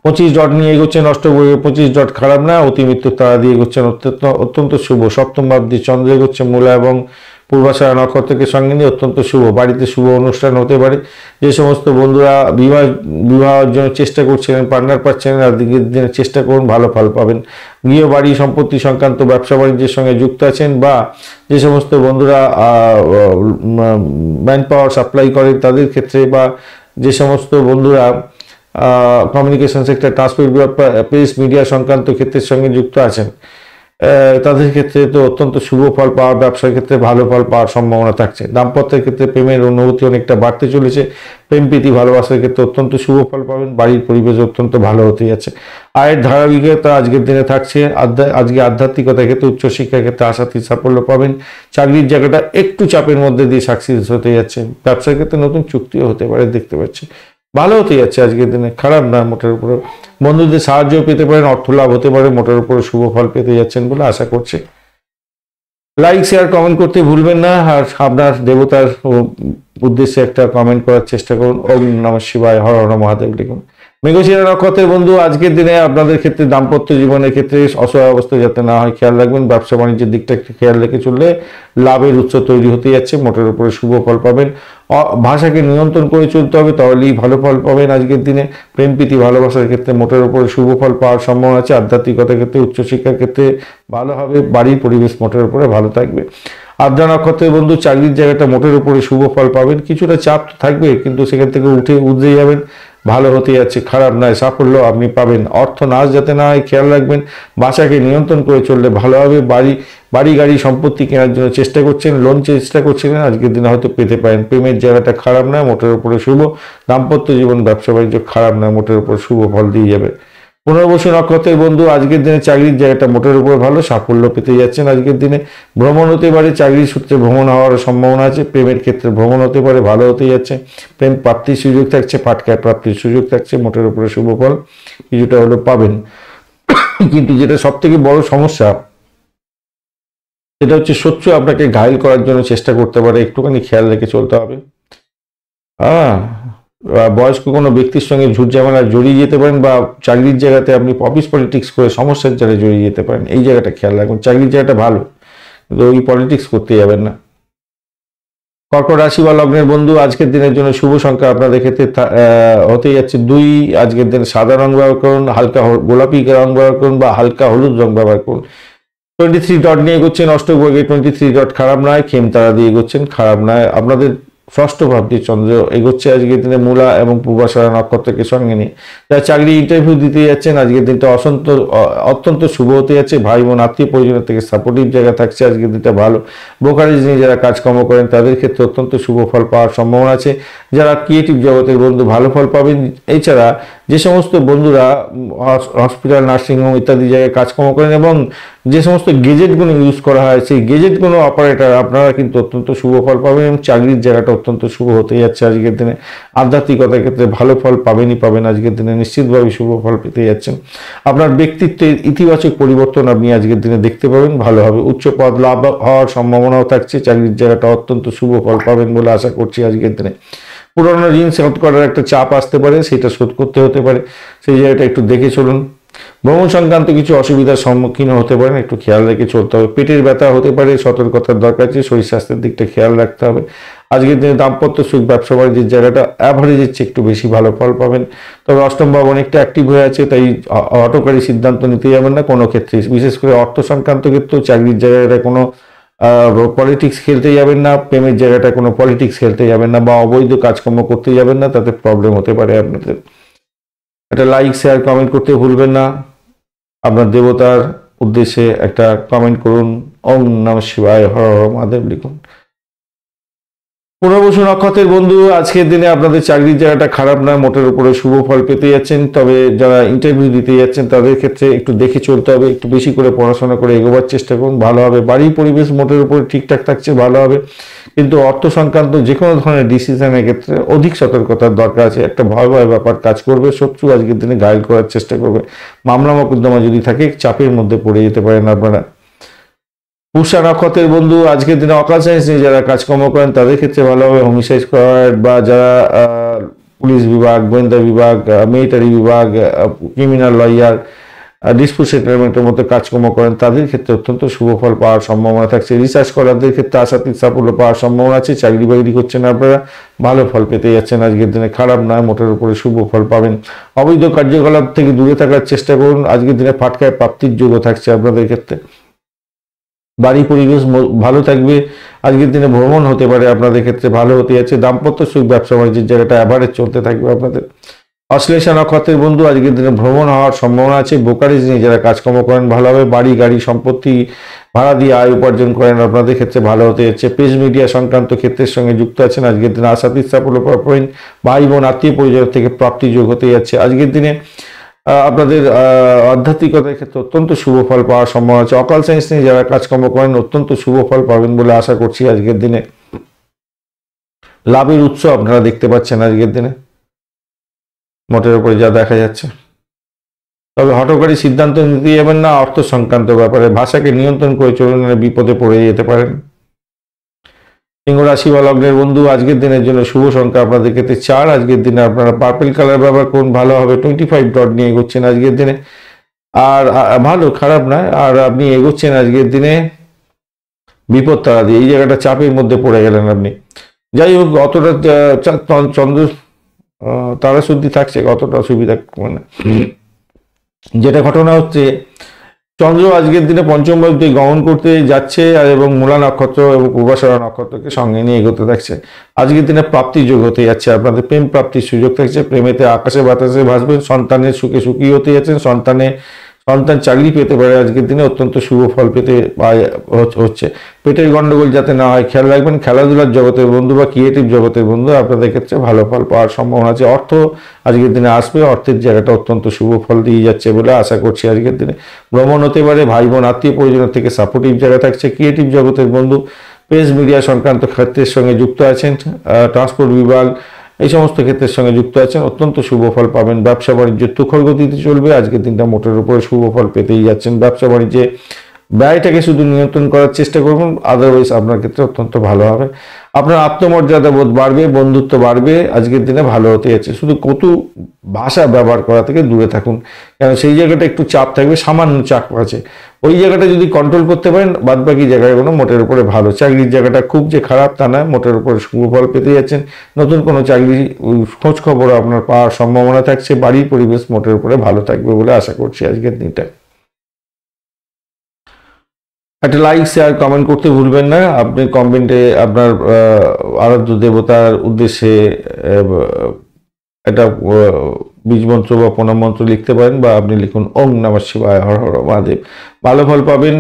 Speaker 1: 25 ডট নিয়ে এগোচ্ছেন অষ্টগ্রহে, 25 ডট খারাপ না, অতি মৃত্যুর তারা দিয়ে এগোচ্ছেন অত্যন্ত শুভ। সপ্তম ভাব দিয়ে চন্দ্র এগোচ্ছে মূলা এবং পূর্বাষাঢ়া নক্ষত্রকে সঙ্গে নিয়ে অত্যন্ত শুভ। বাড়িতে শুভ অনুষ্ঠান হতে পারে। যে সমস্ত বন্ধুরা বিবাহের জন্য চেষ্টা করছিলেন, পার্টনার পাচ্ছেন, আজকের দিনে চেষ্টা করুন, ভালো ফল পাবেন। গৃহ বাড়ি সম্পত্তি সংক্রান্ত ব্যবসা বাণিজ্যের সঙ্গে যুক্ত আছেন, বা যে সমস্ত বন্ধুরা ম্যান পাওয়ার সাপ্লাই করেন তাদের ক্ষেত্রে, বা যে সমস্ত বন্ধুরা communication sector, transport, press media সংক্রান্ত ক্ষেত্রের সঙ্গে যুক্ত আছেন, তাদের ক্ষেত্রে তো অত্যন্ত শুভ ফল পাওয়ার, ব্যবসার ক্ষেত্রে ভালো ফল পাওয়ার সম্ভাবনা থাকছে। দাম্পত্যের ক্ষেত্রে প্রেমের অনুভূতি অনেকটা বাড়তে চলেছে। প্রেম প্রীতি ভালোবাসার ক্ষেত্রে অত্যন্ত শুভ ফল পাবেন। বাড়ির পরিবেশ অত্যন্ত ভালো হতে যাচ্ছে। আয়ের ধারাবাহিকতা আজকের দিনে থাকছে। আজকে আধ্যাত্মিকতার ক্ষেত্রে, উচ্চশিক্ষার ক্ষেত্রে আশাতীত সাফল্য পাবেন। চাকরির জায়গাটা একটু চাপের মধ্যে দিয়ে সাকসেস হতে যাচ্ছে। ব্যবসার ক্ষেত্রে নতুন চুক্তিও হতে পারে, দেখতে পাচ্ছি ভালো হতে যাচ্ছে আজকের দিনে, খারাপ না মোটের উপরে। বন্ধুদের সাহায্য পেতে পারেন, অর্থ লাভ হতে পারে, মোটের উপরে শুভ ফল পেতে যাচ্ছেন বলে আশা করছি। লাইক শেয়ার কমেন্ট করতে ভুলবেন না, আর আপনার দেবতার উদ্দেশ্যে একটা কমেন্ট করার চেষ্টা করুন। ওম নমঃ শিবায়, হর হর মহাদেব লিখুন। মৃগশিরা নক্ষত্রের বন্ধু, আজকের দিনে আপনাদের ক্ষেত্রে দাম্পত্য জীবনের ক্ষেত্রে অসহায় অবস্থা যাতে না হয় খেয়াল রাখবেন। ব্যবসা বাণিজ্যের দিকটা একটু খেয়াল রেখে চললে লাভের উৎস তৈরি হতে যাচ্ছে, মোটের উপরে শুভ ফল পাবেন। ভাষাকে নিয়ন্ত্রণ করে চলতে হবে, তাহলেই ভালো ফল পাবেন আজকের দিনে। প্রেম প্রীতি ভালোবাসার ক্ষেত্রে মোটের উপরে শুভ ফল পাওয়ার সম্ভাবনা আছে। আধ্যাত্মিকতার ক্ষেত্রে, উচ্চশিক্ষার ক্ষেত্রে ভালো হবে। বাড়ির পরিবেশ মোটের উপরে ভালো থাকবে। আদ্রা নক্ষত্রের বন্ধু, চাকরির জায়গাটা মোটের উপরে শুভ ফল পাবেন। কিছুটা চাপ থাকবে, কিন্তু সেখান থেকে উঠে যাবেন, ভালো হতে যাচ্ছে, খারাপ নয়, সাফল্য আপনি পাবেন। অর্থ নাশ যাতে না হয় খেয়াল রাখবেন। ভাষাকে নিয়ন্ত্রণ করে চললে ভালো হবে। বাড়ি গাড়ি সম্পত্তি কেনার জন্য চেষ্টা করছেন, লোন চেষ্টা করছিলেন, আজকের দিনে হয়তো পেতে পারেন। প্রেমের জায়গাটা খারাপ নয়, মোটের উপরে শুভ। দাম্পত্য জীবন, ব্যবসা বাণিজ্য খারাপ নয়, মোটের উপর শুভ ফল দিয়ে যাবে। পুনর্বসু নক্ষত্রের বন্ধু, আজকের দিনে চাকরির জায়গাটা মোটের উপর ভালো, সাফল্য পেতে যাচ্ছেন আজকের দিনে। ভ্রমণ হতে পারে, চাকরির সূত্রে ভ্রমণ হওয়ার সম্ভাবনা আছে। প্রেমের ক্ষেত্রে ভ্রমণ হতে পারে, ভালো হতে যাচ্ছে। প্রেম প্রাপ্তির সুযোগ থাকছে, পাটকার প্রাপ্তির সুযোগ থাকছে, মোটের উপরে শুভ ফল কিছুটা হলেও পাবেন। কিন্তু যেটা সব থেকে বড় সমস্যা, সেটা হচ্ছে শত্রু আপনাকে ঘায়েল করার জন্য চেষ্টা করতে পারে, একটুখানি খেয়াল রেখে চলতে হবে। বয়স্ক কোনো ব্যক্তির সঙ্গে ঝুট ঝামেলা জড়িয়ে যেতে পারেন, বা চাকরির জায়গাতে আপনি অফিস পলিটিক্স করে সমস্যার জায়গায় জড়িয়ে যেতে পারেন। এই জায়গাটা খেয়াল রাখুন। চাকরির জায়গাটা ভালো, কিন্তু ওই পলিটিক্স করতে যাবেন না। কর্কট রাশি বা লগ্নের বন্ধু, আজকের দিনের জন্য শুভ সংখ্যা আপনাদের ক্ষেত্রে হতে যাচ্ছে 2। আজকের দিনে সাদা রং ব্যবহার করুন, হালকা গোলাপি রং ব্যবহার করুন, বা হালকা হলুদ রং ব্যবহার করুন। 23 ডট নিয়ে এগোচ্ছেন অষ্টগ্রহে, 23 ডট খারাপ নয়। খেম তারা দিয়ে এগোচ্ছেন, খারাপ নয়। আপনাদের ষষ্ঠ ভাবটি চন্দ্র এগোচ্ছে আজকের দিনে মূলা এবং পূর্বাষাঢ়া নক্ষত্রকে সঙ্গে নিয়ে। যারা চাকরি ইন্টারভিউ দিতে যাচ্ছেন, আজকের দিনটা অত্যন্ত শুভ হতে যাচ্ছে। ভাই বোন আত্মীয় পরিজনের থেকে সাপোর্টিভ জায়গা থাকছে, আজকের দিনটা ভালো। ব্রোকারেজ নিয়ে যারা কাজকর্ম করেন তাদের ক্ষেত্রে অত্যন্ত শুভ ফল পাওয়ার সম্ভাবনা আছে। যারা ক্রিয়েটিভ জগতের বন্ধু ভালো ফল পাবেন। এছাড়া যে সমস্ত বন্ধুরা হসপিটাল, নার্সিংহোম ইত্যাদি জায়গায় কাজকর্ম করেন এবং যে সমস্ত গেজেটগুলো ইউজ করা হয়, সেই গেজেটগুলো অপারেটর, আপনারা কিন্তু অত্যন্ত শুভ ফল পাবেন এবং চাকরির জায়গাটা অত্যন্ত শুভ হতে যাচ্ছে আজকের দিনে। আধ্যাত্মিকতার ক্ষেত্রে ভালো ফল পাবেন আজকের দিনে, নিশ্চিতভাবে শুভ ফল পেতে যাচ্ছেন। আপনার ব্যক্তিত্বের ইতিবাচক পরিবর্তন আপনি আজকের দিনে দেখতে পাবেন, ভালো হবে। উচ্চ পদ লাভ হওয়ার সম্ভাবনাও থাকছে। চাকরির জায়গাটা অত্যন্ত শুভ ফল পাবেন বলে আশা করছি আজকের দিনে। পুরোনো ঋণ শোধ করার একটা চাপ আসতে পারে, সেটা শোধ করতে হতে পারে, সেই জায়গাটা একটু দেখে চলুন। ভ্রমণ সংক্রান্ত কিছু অসুবিধার সম্মুখীন হতে পারেন, একটু খেয়াল রেখে চলতে হবে। পেটের ব্যথা হতে পারে, সতর্কতার দরকার আছে। শরীর স্বাস্থ্যের দিকটা খেয়াল রাখতে হবে। আজকের দিনে দাম্পত্য সুখ, ব্যবসা বাণিজ্যের জায়গাটা অ্যাভারেজের চেয়ে একটু বেশি ভালো ফল পাবেন। তবে অষ্টম ভাব অনেকটা অ্যাক্টিভ হয়ে আছে, তাই হঠকারী সিদ্ধান্ত নিতে যাবেন না কোনো ক্ষেত্রে। বিশেষ করে অর্থ সংক্রান্ত ক্ষেত্রেও চাকরির জায়গাটা কোনো পলিটিক্স খেলতে যাবেন না। প্রেমের জায়গাটা কোনো পলিটিক্স খেলতে যাবেন না, বা অবৈধ কাজকর্ম করতে যাবেন না, তাতে প্রবলেম হতে পারে আপনাদের। একটা লাইক শেয়ার কমেন্ট করতে ভুলবেন না। আপনার দেবতার উদ্দেশ্যে একটা কমেন্ট করুন। ওম নমঃ শিবায়, হর হর মহাদেব লিখুন। পুনর্বসু নক্ষত্রের বন্ধু, আজকের দিনে আপনাদের চাকরির জায়গাটা খারাপ নয়, মোটের উপরে শুভ ফল পেতে যাচ্ছেন। তবে যারা ইন্টারভিউ দিতে যাচ্ছেন তাদের ক্ষেত্রে একটু দেখে চলতে হবে, একটু বেশি করে পড়াশোনা করে এগোবার চেষ্টা করুন, ভালো হবে। বাড়ির পরিবেশ মোটের উপরে ঠিকঠাক থাকছে, ভালো হবে। কিন্তু অর্থ সংক্রান্ত যে কোনো ধরনের ডিসিশনের ক্ষেত্রে অধিক সতর্কতার দরকার আছে। একটা ভয় ব্যাপার কাজ করবে। শত্রু আজকের দিনে ঘায়েল করার চেষ্টা করবে। মামলা মোকদ্দমা যদি থাকে, চাপের মধ্যে পড়ে যেতে পারেন আপনারা। পুষা নক্ষত্রের বন্ধু আজকের দিনে অকাল সায়েন্স নিয়ে যারা কাজকর্ম করেন তাদের ক্ষেত্রে ভালো হবে। হোমিসাইড করার বা যারা পুলিশ বিভাগ, গোয়েন্দা বিভাগ, মিলিটারি বিভাগ, ক্রিমিনাল লয়ার, ডিসপুট সেটেলমেন্টের মতো কাজকর্ম করেন তাদের ক্ষেত্রে অত্যন্ত শুভ ফল পাওয়ার সম্ভাবনা থাকছে। রিসার্চ করারদের ক্ষেত্রে আশাতীত সাফল্য পাওয়ার সম্ভাবনা আছে। চাকরি বাকরি করছেন আপনারা, ভালো ফল পেতে যাচ্ছেন আজকের দিনে, খারাপ নয়, মোটের উপরে শুভ ফল পাবেন। অবৈধ কার্যকলাপ থেকে দূরে থাকার চেষ্টা করুন। আজকের দিনে ফাটকায় প্রাপ্তির যোগ্য থাকছে আপনাদের ক্ষেত্রে। বাড়ি পরিবেশ ভালো থাকবে। আজকের দিনে ভ্রমণ হতে পারে আপনাদের ক্ষেত্রে, ভালো হতে যাচ্ছে। দাম্পত্য সুখ, ব্যবসা বাণিজ্যের জায়গাটা অ্যাভারেজ চলতে থাকবে আপনাদের। অশ্লেষা নক্ষত্রের বন্ধু আজকের দিনে ভ্রমণ হওয়ার সম্ভাবনা আছে। ব্রোকারেজ নিয়ে যারা কাজকর্ম করেন ভালো হবে। বাড়ি গাড়ি সম্পত্তি ভাড়া দিয়ে আয় উপার্জন করেন আপনাদের ক্ষেত্রে ভালো হতে যাচ্ছে। প্রেস মিডিয়া সংক্রান্ত ক্ষেত্রের সঙ্গে যুক্ত আছেন আজকের দিনে আশাতীত সাফল্য পাবেন। ভাই বোন আত্মীয় পরিজন থেকে প্রাপ্তিযোগ হতে যাচ্ছে। আজকের দিনে আপনাদের আধ্যাত্মিকতার ক্ষেত্রে অত্যন্ত শুভ ফল পাওয়ার সম্ভাবনা আছে। অকাল সায়েন্স নিয়ে যারা কাজকর্ম করেন অত্যন্ত শুভ ফল পাবেন বলে আশা করছি আজকের দিনে। লাভের উৎস আপনারা দেখতে পাচ্ছেন আজকের দিনে, মোটের উপরে যা দেখা যাচ্ছে। তবে হঠকারী সিদ্ধান্ত নিতে যাবেন না অর্থ সংক্রান্ত ব্যাপারে। ভাষাকে নিয়ন্ত্রণ করে চলুন, বিপদে পড়ে যেতে পারেন। সিংহ রাশি বা লগ্নের বন্ধু আজকের দিনের জন্য শুভ সংখ্যা আপনাদের ক্ষেত্রে 4। আজকের দিনে আপনারা পার্পল কালার ব্যবহার করুন, ভালো হবে। 25 ডট নিয়ে এগোচ্ছেন আজকের দিনে, আর ভালো, খারাপ নয়। আর আপনি এগোচ্ছেন আজকের দিনে বিপদ তারা দিয়ে। এই জায়গাটা চাপের মধ্যে পড়ে গেলেন আপনি। যাই হোক, অতটা চন্দ্র তারা শুদ্ধি থাকছে, অতটা সুবিধা মানে যেটা ঘটনা হচ্ছে, চন্দ্র আজকের দিনে পঞ্চম ভাবতে গমন করতে যাচ্ছে এবং মূলা নক্ষত্র এবং পূর্বাষাঢ়া নক্ষত্রকে সঙ্গে নিয়ে এগোতে থাকছে। আজকের দিনে প্রাপ্তির যোগ হতে যাচ্ছে আপনাদের, প্রেম প্রাপ্তির সুযোগ থাকছে। প্রেমেতে আকাশে বাতাসে ভাসবেন। সন্তানের সুখে সুখী হতে যাচ্ছেন। সন্তান চাকরি পেতে পারে আজকের দিনে, অত্যন্ত শুভ ফল পেতে হচ্ছে। পেটের গন্ডগোল যাতে না হয় খেয়াল রাখবেন। খেলাধুলার জগতের বন্ধু বা ক্রিয়েটিভ জগতের বন্ধু আপনাদের ক্ষেত্রে ভালো ফল পাওয়ার সম্ভাবনা আছে। অর্থ আজকের দিনে আসবে, অর্থের জায়গাটা অত্যন্ত শুভ ফল দিয়ে যাচ্ছে বলে আশা করছি আজকের দিনে। ভ্রমণ হতে পারে। ভাই বোন আত্মীয় পরিজনের থেকে সাপোর্টিভ জায়গা থাকছে। ক্রিয়েটিভ জগতের বন্ধু প্রেস মিডিয়া সংক্রান্ত ক্ষেত্রের সঙ্গে যুক্ত আছেন, ট্রান্সপোর্ট বিভাগ এই সমস্ত ক্ষেত্রের সঙ্গে যুক্ত আছেন, অত্যন্ত শুভ ফল পাবেন। ব্যবসা বাণিজ্য তুখর গতিতে চলবে। আজকের দিনটা মোটের উপরে শুভ ফল পেতেই যাচ্ছেন। ব্যবসা বাণিজ্যে ব্যয়টাকে শুধু নিয়ন্ত্রণ করার চেষ্টা করবেন, আদারওয়াইজ আপনার ক্ষেত্রে অত্যন্ত ভালো হবে। আপনার আত্মমর্যাদা বোধ বাড়বে, বন্ধুত্ব বাড়বে। আজকের দিনে ভালো হতে যাচ্ছে। শুধু কটু ভাষা ব্যবহার করা থেকে দূরে থাকুন, কারণ সেই জায়গাটা একটু চাপ থাকবে, সামান্য চাপ আছে। ওই জায়গাটা যদি কন্ট্রোল করতে পারেন, বাদ বাকি জায়গাগুলো মোটের উপরে ভালো। চাকরির জায়গাটা খুব যে খারাপ তা নয়, মোটের উপরে শুভ ফল পেতে যাচ্ছেন। নতুন কোনো চাকরি খোঁজ খবর আপনার পাওয়ার সম্ভাবনা থাকছে। বাড়ির পরিবেশ মোটের উপরে ভালো থাকবে বলে আশা করছি আজকের দিনটা। একটা লাইক শেয়ার কমেন্ট করতে ভুলবেন না। আপনি কমেন্টে আপনার আরাধ্য দেবতার উদ্দেশ্যে একটা বীজ মন্ত্র বা প্রণাম মন্ত্র লিখতে পারেন, বা আপনি লিখুন ওং নমঃ শিবায়, হর হর মহাদেব। ভালো ফল পাবেন।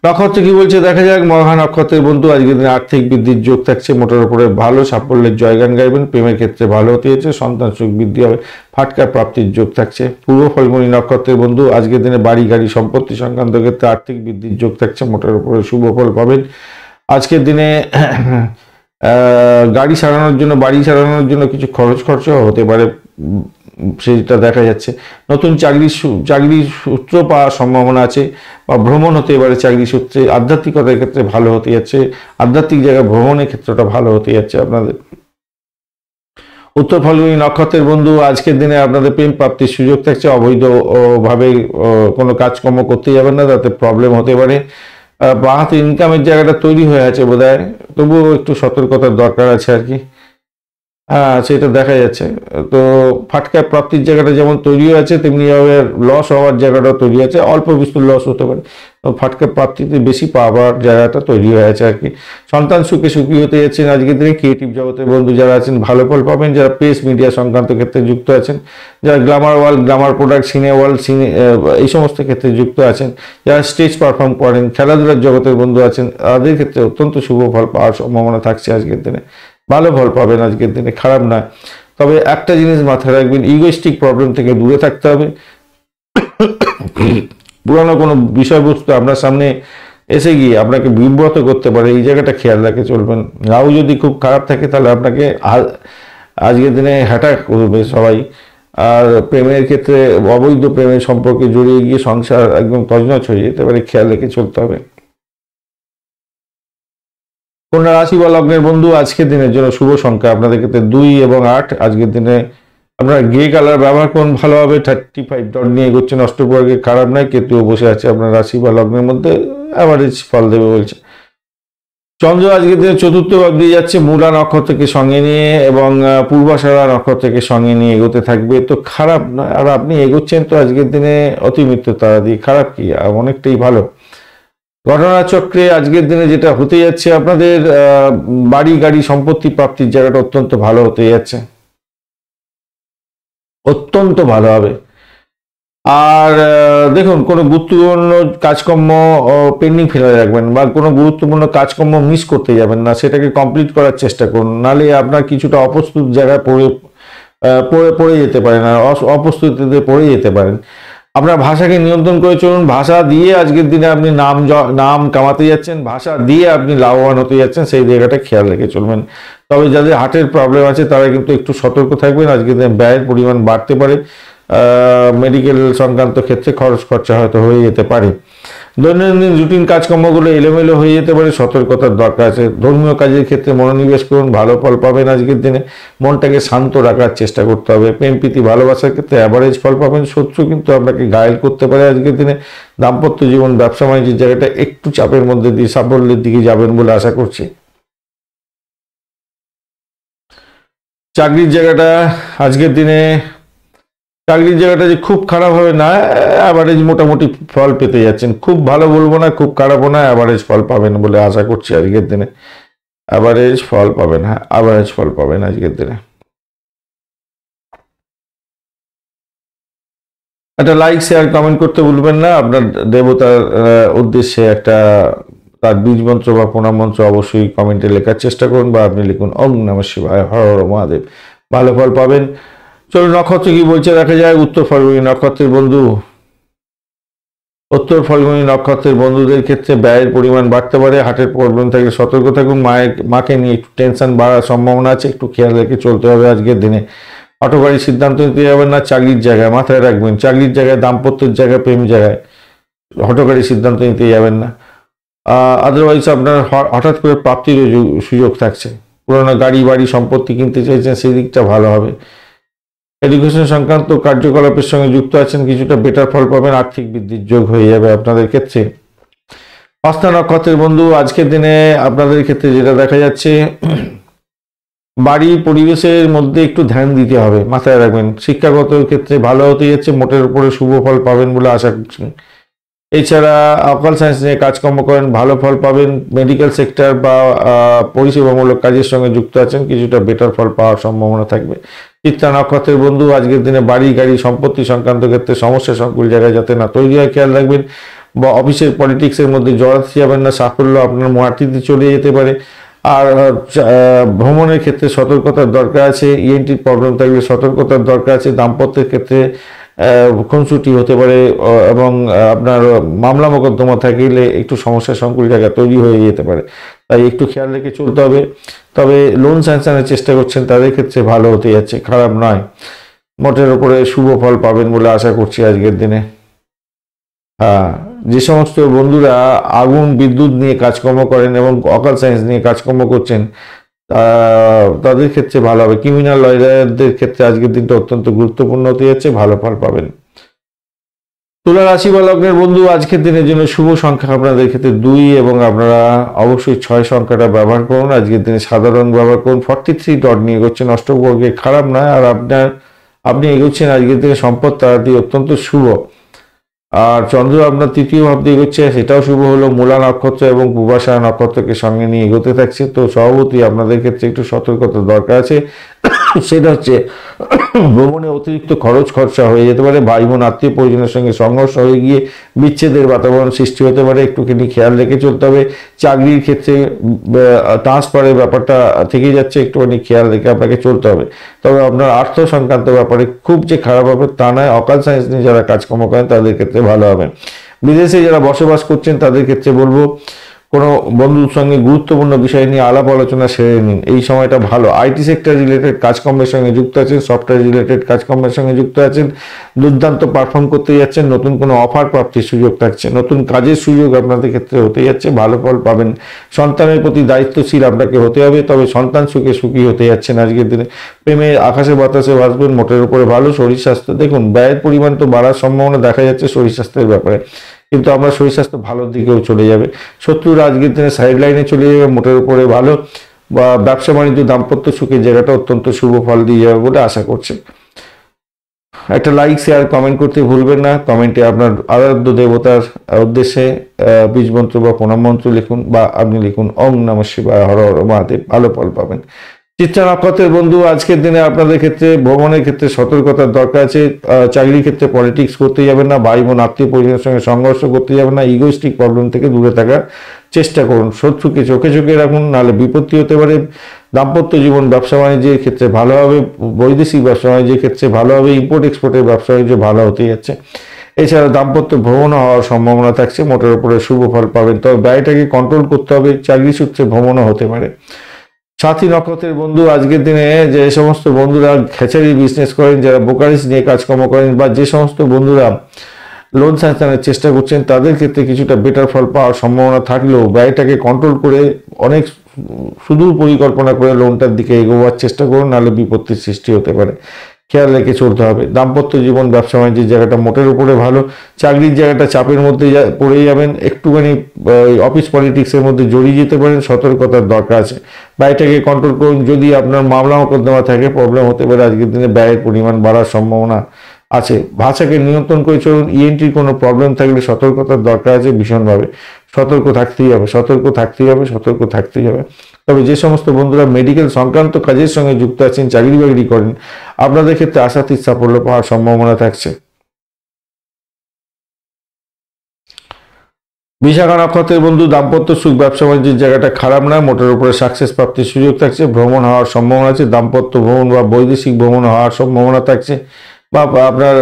Speaker 1: নক্ষত্র কি বলছে দেখা যাক। মহা নক্ষত্রের বন্ধু আজকের দিনে আর্থিক বৃদ্ধির যোগ থাকছে, মোটের উপরে ভালো। সাফল্যের জয়গান গাইবেন। প্রেমের ক্ষেত্রে ভালো হতে যাচ্ছে। সন্তান সুখ বৃদ্ধি হবে। ফাটকা প্রাপ্তির যোগ থাকছে। পূর্ব ফলগুনি নক্ষত্রের বন্ধু আজকের দিনে বাড়ি গাড়ি সম্পত্তি সংক্রান্ত ক্ষেত্রে আর্থিক বৃদ্ধির যোগ থাকছে, মোটের উপরে শুভ ফল পাবেন। আজকের দিনে গাড়ি সারানোর জন্য, বাড়ি সারানোর জন্য কিছু খরচ হতে পারে, সেটা দেখা যাচ্ছে। নতুন চাকরির সূত্র পাওয়ার সম্ভাবনা আছে, বা ভ্রমণ হতে পারে চাকরি সূত্রে। আধ্যাত্মিকতার ক্ষেত্রে ভালো হতে যাচ্ছে। আধ্যাত্মিক জায়গায় ভ্রমণের ক্ষেত্রটা ভালো হতে যাচ্ছে আপনাদের। উত্তর ফাল্গুনী নক্ষত্রের বন্ধু আজকের দিনে আপনাদের প্রেম প্রাপ্তির সুযোগ থাকছে। অবৈধ ভাবে কোনো কাজকর্ম করতে যাবেন না, তাতে প্রবলেম হতে পারে। বাঁ হাতে ইনকামের জায়গাটা তৈরি হয়ে আছে বোধহয়, তবুও একটু সতর্কতার দরকার আছে আর কি। হ্যাঁ, সেটা দেখা যাচ্ছে। তো ফাটকা প্রাপ্তির জায়গাটা যেমন তৈরি আছে, তেমনি লস হওয়ার জায়গাটাও তৈরি আছে। অল্প বিস্তর লস হতে পারে, ফাটকা প্রাপ্তিতে বেশি পাওয়ার জায়গাটা তৈরি হয়ে আছে আর কি। সন্তান সুখে সুখী হতে যাচ্ছেন আজকের দিনে। ক্রিয়েটিভ জগতের বন্ধু যারা আছেন ভালো ফল পাবেন। যারা প্রেস মিডিয়া সংক্রান্ত ক্ষেত্রে যুক্ত আছেন, যারা গ্ল্যামার ওয়ার্ল্ড, গ্ল্যামার প্রোডাক্ট, সিনে ওয়ার্ল্ড, এই সমস্ত ক্ষেত্রে যুক্ত আছেন, যারা স্টেজ পারফর্ম করেন, খেলাধুলার জগতের বন্ধু আছেন, তাদের ক্ষেত্রে অত্যন্ত শুভ ফল পাওয়ার সম্ভাবনা থাকছে আজকের দিনে। ভালো ফল পাবেন আজকের দিনে, খারাপ নয়। তবে একটা জিনিস মাথায় রাখবেন, ইগোইস্টিক প্রবলেম থেকে দূরে থাকতে হবে। পুরানো কোনো বিষয়বস্তু আপনার সামনে এসে গিয়ে আপনাকে বিব্রত করতে পারে, এই জায়গাটা খেয়াল রাখে চলবেন। রাহু যদি খুব খারাপ থাকে তাহলে আপনাকে আজকের দিনে হ্যাটাক করবে সবাই। আর প্রেমের ক্ষেত্রে অবৈধ প্রেমের সম্পর্কে জড়িয়ে গিয়ে সংসার একদম তছনছ হয়ে যেতে পারে, খেয়াল রেখে চলতে হবে। কন্যা রাশি বা লগ্নের বন্ধু, আজকের দিনের জন্য শুভ সংখ্যা আপনাদের ক্ষেত্রে 2 এবং 8। আজকের দিনে আপনারা গ্রে কালার ব্যবহার করুন, ভালো হবে। 35 ডট নিয়ে এগোচ্ছেন, অষ্টপ্রহরকে খারাপ নয়। কেতুও বসে আছে আপনার রাশি বা লগ্নের মধ্যে, অ্যাভারেজ ফল দেবে বলছে। চন্দ্র আজকের দিনে চতুর্থ ভাব দিয়ে যাচ্ছে, মূলা নক্ষত্রকে সঙ্গে নিয়ে এবং পূর্বাষাঢ়া নক্ষত্রকে সঙ্গে নিয়ে এগোতে থাকবে, তো খারাপ নয়। আর আপনি এগোচ্ছেন তো আজকের দিনে অতিমিত্র তারা দিয়ে, খারাপ কি, অনেকটাই ভালো। ঘটনাচক্রে আজকের দিনে যেটা হতে যাচ্ছে, আপনাদের বাড়ি গাড়ি সম্পত্তি প্রাপ্তির জায়গাটা অত্যন্ত ভালো হতে যাচ্ছে, অত্যন্ত ভালো হবে। আর দেখুন, কোনো গুরুত্বপূর্ণ কাজকর্ম পেন্ডিং ফেলে রাখবেন বা কোনো গুরুত্বপূর্ণ কাজকর্ম মিস করতে যাবেন না, সেটাকে কমপ্লিট করার চেষ্টা করুন। নাহলে আপনার কিছুটা অপ্রস্তুত জায়গায় পড়ে যেতে পারেন, আর অপ্রস্তুতিতে পড়ে যেতে পারেন। আপনার ভাষাকে নিয়ন্ত্রণ করে চলুন। ভাষা দিয়ে আজকের দিনে আপনি নাম কামাতে যাচ্ছেন, ভাষা দিয়ে আপনি লাভবান হতে যাচ্ছেন, সেই জায়গাটা খেয়াল রেখে চলবেন। তবে যাদের হার্টের প্রবলেম আছে তারা কিন্তু একটু সতর্ক থাকবেন। আজকের দিনে ব্যয়ের পরিমাণ বাড়তে পারে, মেডিকেল সংক্রান্ত ক্ষেত্রে খরচা হয়তো হয়ে যেতে পারে। দৈনন্দিন রুটিন কাজকর্মগুলো এলোমেলো হয়ে যেতে পারে, সতর্কতার দরকার আছে। ধর্মীয় কাজের ক্ষেত্রে মনোনিবেশ করুন, ভালো ফল পাবেন। আজকের দিনে মনটাকে শান্ত রাখার চেষ্টা করতে হবে। প্রেম প্রীতি ভালোবাসার ক্ষেত্রে অ্যাভারেজ ফল পাবেন। শত্রু কিন্তু আপনাকে ঘায়েল করতে পারে আজকের দিনে। দাম্পত্য জীবন, ব্যবসা বাণিজ্যের জায়গাটা একটু চাপের মধ্যে দিয়ে সাফল্যের দিকে যাবেন বলে আশা করছি। চাকরির জায়গাটা আজকের দিনে, চাকরির জায়গাটা যে খুব খারাপ হবে না, অ্যাভারেজ মোটামুটি ফল পেতে যাচ্ছেন। খুব ভালো বলবো না, খুব খারাপও না, অ্যাভারেজ ফল পাবেন বলে আশা করছি আজকের দিনে। অ্যাভারেজ ফল পাবেন, হ্যাঁ অ্যাভারেজ ফল পাবেন আজকের দিনে। একটা লাইক শেয়ার কমেন্ট করতে ভুলবেন না। আপনার দেবতার উদ্দেশ্যে একটা তার বীজ মন্ত্র বা প্রণাম মন্ত্র অবশ্যই কমেন্টে লেখার চেষ্টা করুন, বা আপনি লিখুন ওম নমঃ শিবায়, হর হর মহাদেব, ভালো ফল পাবেন। চলো নক্ষত্র কি বলছে দেখা যায়। উত্তর ফাল্গুনী নক্ষত্রের বন্ধু, উত্তর ফাল্গুনী নক্ষত্রের বন্ধুদের ক্ষেত্রে ব্যয়ের পরিমাণ বাড়তে পারে। হার্টের প্রবলেম থাকলে সতর্ক থাকুন। মাকে নিয়ে একটু টেনশন বাড়ার সম্ভাবনা আছে, একটু খেয়াল রেখে চলতে হবে আজকের দিনে। হঠকারী সিদ্ধান্ত নিতে যাবেন না। চাকরির জায়গায় মাথায় রাখবেন, চাকরির জায়গায়, দাম্পত্যের জায়গায়, প্রেম জায়গায় হঠকারী সিদ্ধান্ত নিতে যাবেন না। আদারওয়াইজ আপনার হঠাৎ করে প্রাপ্তির সুযোগ থাকছে। পুরোনো গাড়ি বাড়ি সম্পত্তি কিনতে চাইছেন, সেই দিকটা ভালো হবে। এডুকেশন সংক্রান্ত কার্যকলাপের সঙ্গে যুক্ত আছেন, কিছুটা বেটার ফল পাবেন। আর্থিক বৃদ্ধির যোগ হয়ে যাবে আপনাদের ক্ষেত্রে। হস্তা নক্ষত্রের বন্ধু, আজকের দিনে আপনাদের ক্ষেত্রে যেটা দেখা যাচ্ছে, বাড়ি পরিবেশের মধ্যে একটু ধ্যান দিতে হবে, মাথায় রাখবেন। শিক্ষাগত ক্ষেত্রে ভালো হতে যাচ্ছে, মোটের উপরে শুভ ফল পাবেন বলে আশা করছি। এছাড়া অকাল সায়েন্স নিয়ে কাজকর্ম করেন, ভালো ফল পাবেন। মেডিকেল সেক্টর বা পরিষেবামূলক কাজের সঙ্গে যুক্ত আছেন, কিছুটা বেটার ফল পাওয়ার সম্ভাবনা থাকবে। চিত্রা নক্ষত্রের বন্ধু, আজকের দিনে বাড়ি গাড়ি সম্পত্তি সংক্রান্ত ক্ষেত্রে সমস্যা সংকুল জায়গায় যাতে না তৈরি হয় খেয়াল রাখবেন। বা অফিসের পলিটিক্সের মধ্যে জড়াতে যাবেন না, সাফল্য আপনার মাটিতে চলে যেতে পারে। আর ভ্রমণের ক্ষেত্রে সতর্কতার দরকার আছে। ইএনটির প্রবলেম থাকলে সতর্কতার দরকার আছে। দাম্পত্যের ক্ষেত্রে খুনসুটি হতে পারে এবং আপনার মামলা মোকদ্দমা থাকলে একটু সমস্যা সংকুল জায়গা তৈরি হয়ে যেতে পারে, তাই একটু খেয়াল রেখে চলতে হবে। তবে লোন স্যাংশনের চেষ্টা করছেন তাদের ক্ষেত্রে ভালো হতে যাচ্ছে, খারাপ নয়। মোটের উপরে শুভ ফল পাবেন বলে আশা করছি আজকের দিনে। হ্যাঁ, যে সমস্ত বন্ধুরা আগুন বিদ্যুৎ নিয়ে কাজকর্ম করেন এবং অকাল সায়েন্স নিয়ে কাজকর্ম করছেন, তাদের ক্ষেত্রে ভালো হবে। ক্রিমিনাল লয়ারদের ক্ষেত্রে আজকের দিনটা অত্যন্ত গুরুত্বপূর্ণ হতে যাচ্ছে, ভালো ফল পাবেন। তুলা রাশি বা লগ্নের বন্ধু, আজকের দিনের জন্য শুভ সংখ্যা আপনাদের ক্ষেত্রে 2 এবং আপনারা অবশ্যই 6 সংখ্যাটা ব্যবহার করুন। আজকের দিনে সাধারণ ব্যবহার করুন। 43 ডট নিয়ে এগোচ্ছেন, অষ্টবর্গে খারাপ নয়। আর আপনি এগোচ্ছেন আজকের দিনে সম্পদ তারা দিয়ে অত্যন্ত শুভ। আর চন্দ্র আপনার তৃতীয় ভাব দিয়ে এগোচ্ছে, সেটাও শুভ হলো। মূলা নক্ষত্র এবং পূর্বাষাঢ়া নক্ষত্রকে সঙ্গে নিয়ে এগোতে থাকছে, তো স্বভাবতই আপনাদের ক্ষেত্রে একটু সতর্কতার দরকার আছে। সেটা হচ্ছে ভ্রমণে অতিরিক্ত খরচা হয়ে যেতে পারে। ভাই বোন আত্মীয় পরিজনের সঙ্গে সংঘর্ষ হয়ে গিয়ে বিচ্ছেদের বাতাবরণ সৃষ্টি হতে পারে, একটুখানি খেয়াল রেখে চলতে হবে। চাকরির ক্ষেত্রে ট্রান্সফারের ব্যাপারটা থেকে যাচ্ছে, একটুখানি খেয়াল রেখে আপনাকে চলতে হবে। তবে আপনার আর্থ সংক্রান্ত ব্যাপারে খুব যে খারাপ হবে তা নয়। অকাল সায়েন্স নিয়ে যারা কাজকর্ম করেন তাদের ক্ষেত্রে ভালো হবে। বিদেশে যারা বসবাস করছেন তাদের ক্ষেত্রে বলবো কোনো বন্ধুর সঙ্গে গুরুত্বপূর্ণ বিষয় নিয়ে আলাপ আলোচনা সেরে নিন, এই সময়টা ভালো। আইটি সেক্টর রিলেটেড কাজকর্মের সঙ্গে যুক্ত আছেন, সফটওয়্যার রিলেটেড কাজকর্মের সঙ্গে যুক্ত আছেন, দুর্দান্ত পারফর্ম করতে যাচ্ছেন, নতুন কোনো অফার প্রাপ্তির সুযোগ থাকছে, নতুন কাজের সুযোগ আপনাদের ক্ষেত্রে হতে যাচ্ছে, ভালো ফল পাবেন। সন্তানের প্রতি দায়িত্বশীল আপনাকে হতে হবে, তবে সন্তান সুখে সুখী হতে যাচ্ছেন আজকের দিনে। প্রেমে আকাশে বাতাসে ভাসবেন, মোটের উপরে ভালো। শরীর স্বাস্থ্য দেখুন, ব্যয়ের পরিমাণ তো বাড়ার সম্ভাবনা দেখা যাচ্ছে শরীর স্বাস্থ্যের ব্যাপারে, কিন্তু আমরা শরীর স্বাস্থ্য ভালোর দিকেও চলে যাবে। শত্রুরা আজকের দিনে সাইড লাইনে চলে যাবে, মোটের উপরে ভালো। বা ব্যবসা বাণিজ্য দাম্পত্য সুখের জায়গাটা অত্যন্ত শুভ ফল দিয়ে যাবে বলে আশা করছে। একটা লাইক শেয়ার কমেন্ট করতে ভুলবেন না। কমেন্টে আপনার আরাধ্য দেবতার উদ্দেশ্যে বীজ মন্ত্র বা প্রণাম মন্ত্র লিখুন, বা আপনি লিখুন ওম নমঃ শিবায়, হর হর মহাদেব, ভালো ফল পাবেন। চিত্রা নক্ষত্রের বন্ধু, আজকের দিনে আপনাদের ক্ষেত্রে ভ্রমণের ক্ষেত্রে সতর্কতার দরকার আছে। চাকরির ক্ষেত্রে পলিটিক্স করতে যাবেন না, ভাই বোন আত্মীয় পরিজনের সঙ্গে সংঘর্ষ করতে যাবেন না, ইগোইস্টিক প্রবলেম থেকে দূরে থাকার চেষ্টা করুন। শত্রুকে চোখে চোখে রাখুন, নাহলে বিপত্তি হতে পারে। দাম্পত্য জীবন ব্যবসা বাণিজ্যের ক্ষেত্রে ভালো হবে, বৈদেশিক ব্যবসা বাণিজ্যের ক্ষেত্রে ভালো হবে, ইম্পোর্ট এক্সপোর্টের ব্যবসা বাণিজ্য ভালো হতে যাচ্ছে। এছাড়া দাম্পত্য ভ্রমণ হওয়ার সম্ভাবনা থাকছে, মোটের উপরে শুভ ফল পাবেন, তবে ব্যয়টাকে কন্ট্রোল করতে হবে। চাকরি সূত্রে ভ্রমণও হতে পারে। সাথী নক্ষত্রের বন্ধু, আজকের দিনে যে সমস্ত বন্ধুরা খেচারি বিজনেস করেন, যারা ব্রোকারেজ নিয়ে কাজকর্ম করেন, বা যে সমস্ত বন্ধুরা লোন স্যাংশনের চেষ্টা করছেন, তাদের ক্ষেত্রে কিছুটা বেটার ফল পাওয়ার সম্ভাবনা থাকলেও ব্যয়টাকে কন্ট্রোল করে অনেক সুদূর পরিকল্পনা করে লোনটার দিকে এগোবার চেষ্টা করুন, নাহলে বিপত্তির সৃষ্টি হতে পারে। খেয়াল রেখে চলতে হবে। দাম্পত্য জীবন ব্যবসা বাণিজ্যের জায়গাটা মোটের উপরে ভালো। চাকরির জায়গাটা চাপের মধ্যে পড়ে যাবেন, একটুখানি অফিস পলিটিক্সের মধ্যে জড়িয়ে যেতে পারেন, সতর্কতার দরকার আছে। ব্যয়টাকে কন্ট্রোল করুন। যদি আপনার মামলা মোকদ্দমা থাকে, প্রবলেম হতে পারে, আজকের দিনে ব্যয়ের পরিমাণ বাড়ার সম্ভাবনা আছে। ভাষাকে নিয়ন্ত্রণ করে চলুন। ইএনটির কোনো প্রবলেম থাকলে সতর্কতার দরকার আছে ভীষণভাবে। সতর্ক থাকতেই হবে, সতর্ক থাকতেই হবে, সতর্ক থাকতেই হবে। তবে যে সমস্ত বন্ধুরা মেডিকেল সংক্রান্ত কাজের সঙ্গে যুক্ত আছেন, চাকরি বাকরি করেন, আপনাদের ক্ষেত্রে আশাতীত সাফল্য পাওয়ার সম্ভাবনা থাকছে। বিশাখা নক্ষত্রের বন্ধু, দাম্পত্য সুখ ব্যবসা বাণিজ্যের জায়গাটা খারাপ না, মোটের উপরে সাকসেস প্রাপ্তির সুযোগ থাকছে। ভ্রমণ হওয়ার সম্ভাবনা আছে, দাম্পত্য ভ্রমণ বা বৈদেশিক ভ্রমণ হওয়ার সম্ভাবনা থাকছে, বা আপনার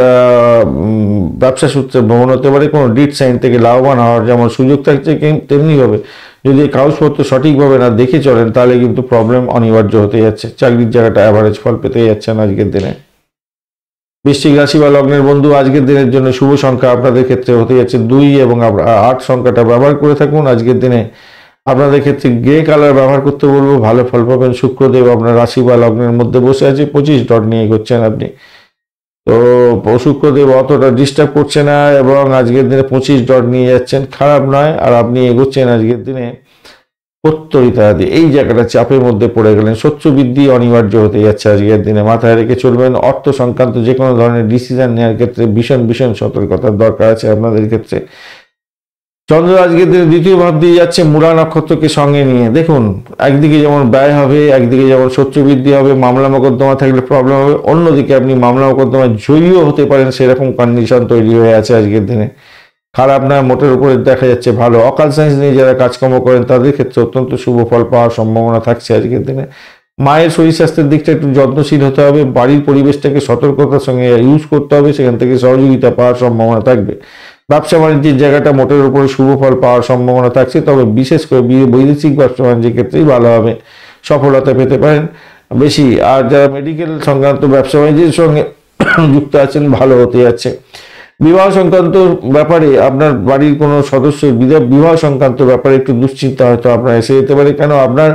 Speaker 1: ব্যবসা সূত্রে ভ্রমণ হতে পারে। কোনো ডিট সাইন থেকে লাভবান হওয়ার যেমন সুযোগ থাকছে, তেমনিভাবে যদি কাগজপত্র সঠিকভাবে না দেখে চলেন, তাহলে কিন্তু প্রবলেম অনিবার্য হতে যাচ্ছে। চাকরির জায়গাটা অ্যাভারেজ ফল পেতে যাচ্ছেন আজকের দিনে। বৃশ্চিক রাশি বা লগ্নের বন্ধু, আজকের দিনের জন্য শুভ সংখ্যা আপনাদের ক্ষেত্রে হতে যাচ্ছে 2 এবং 8 সংখ্যাটা ব্যবহার করে থাকুন। আজকের দিনে আপনাদের ক্ষেত্রে গ্রে কালার ব্যবহার করতে বলবো, ভালো ফল পাবেন। শুক্রদেব আপনার রাশি বা লগ্নের মধ্যে বসে আছে, 25 ডট নিয়ে এগোচ্ছেন আপনি। তো শুক্রদেব অতটা ডিস্টার্ব করছে না, এবং আজকের দিনে 25 ডট নিয়ে যাচ্ছেন, খারাপ নয়। আর আপনি এগোচ্ছেন আজকের দিনে প্রত্যরিতাদি, এই জায়গাটা চাপের মধ্যে পড়ে গেলেন। শত্রু বৃদ্ধি অনিবার্য হতে যাচ্ছে আজকের দিনে, মাথায় রেখে চলবেন। অর্থ সংক্রান্ত যে কোনো ধরনের ডিসিশন নেওয়ার ক্ষেত্রে ভীষণ ভীষণ সতর্কতার দরকার আছে আপনাদের ক্ষেত্রে। চন্দ্র আজকের দিনে দ্বিতীয় ভাব দিয়ে যাচ্ছে মূলা নক্ষত্রকে সঙ্গে নিয়ে। দেখুন, একদিকে যেমন ব্যয় হবে, একদিকে যেমন শত্রু বৃদ্ধি হবে, মামলা মোকদ্দমা থাকলে প্রবলেম হবে, অন্যদিকে আপনি মামলা মোকদ্দমায় জয়ীও হতে পারেন, সেরকম কন্ডিশন তৈরি হয়ে আছে আজকের দিনে। খারাপ না, মোটের উপরে দেখা যাচ্ছে ভালো। অকাল সায়েন্স নিয়ে যারা কাজকর্ম করেন, তাদের ক্ষেত্রে অত্যন্ত শুভ ফল পাওয়ার সম্ভাবনা থাকছে আজকের দিনে। মায়ের শরীর স্বাস্থ্যের দিকটা একটু যত্নশীল হতে হবে, বাড়ির পরিবেশটাকে সতর্কতার সঙ্গে ইউজ করতে হবে, সেখান থেকে সহযোগিতা পাওয়ার সম্ভাবনা থাকবে। ব্যবসা বাণিজ্যের জায়গাটা মোটের উপরে শুভ ফল পাওয়ার সম্ভাবনা থাকছে, তবে বিশেষ করে বৈদেশিক ব্যবসা বাণিজ্যের ক্ষেত্রেই ভালোভাবে সফলতা পেতে পারেন বেশি। আর যারা মেডিকেল সংক্রান্ত ব্যবসা বাণিজ্যের সঙ্গে যুক্ত আছেন, ভালো হতে যাচ্ছে। বিবাহ সংক্রান্ত ব্যাপারে আপনার বাড়ির কোনো সদস্যের বিবাহ সংক্রান্ত ব্যাপারে একটু দুশ্চিন্তা হয়তো আপনার এসে যেতে পারে, কেন আপনার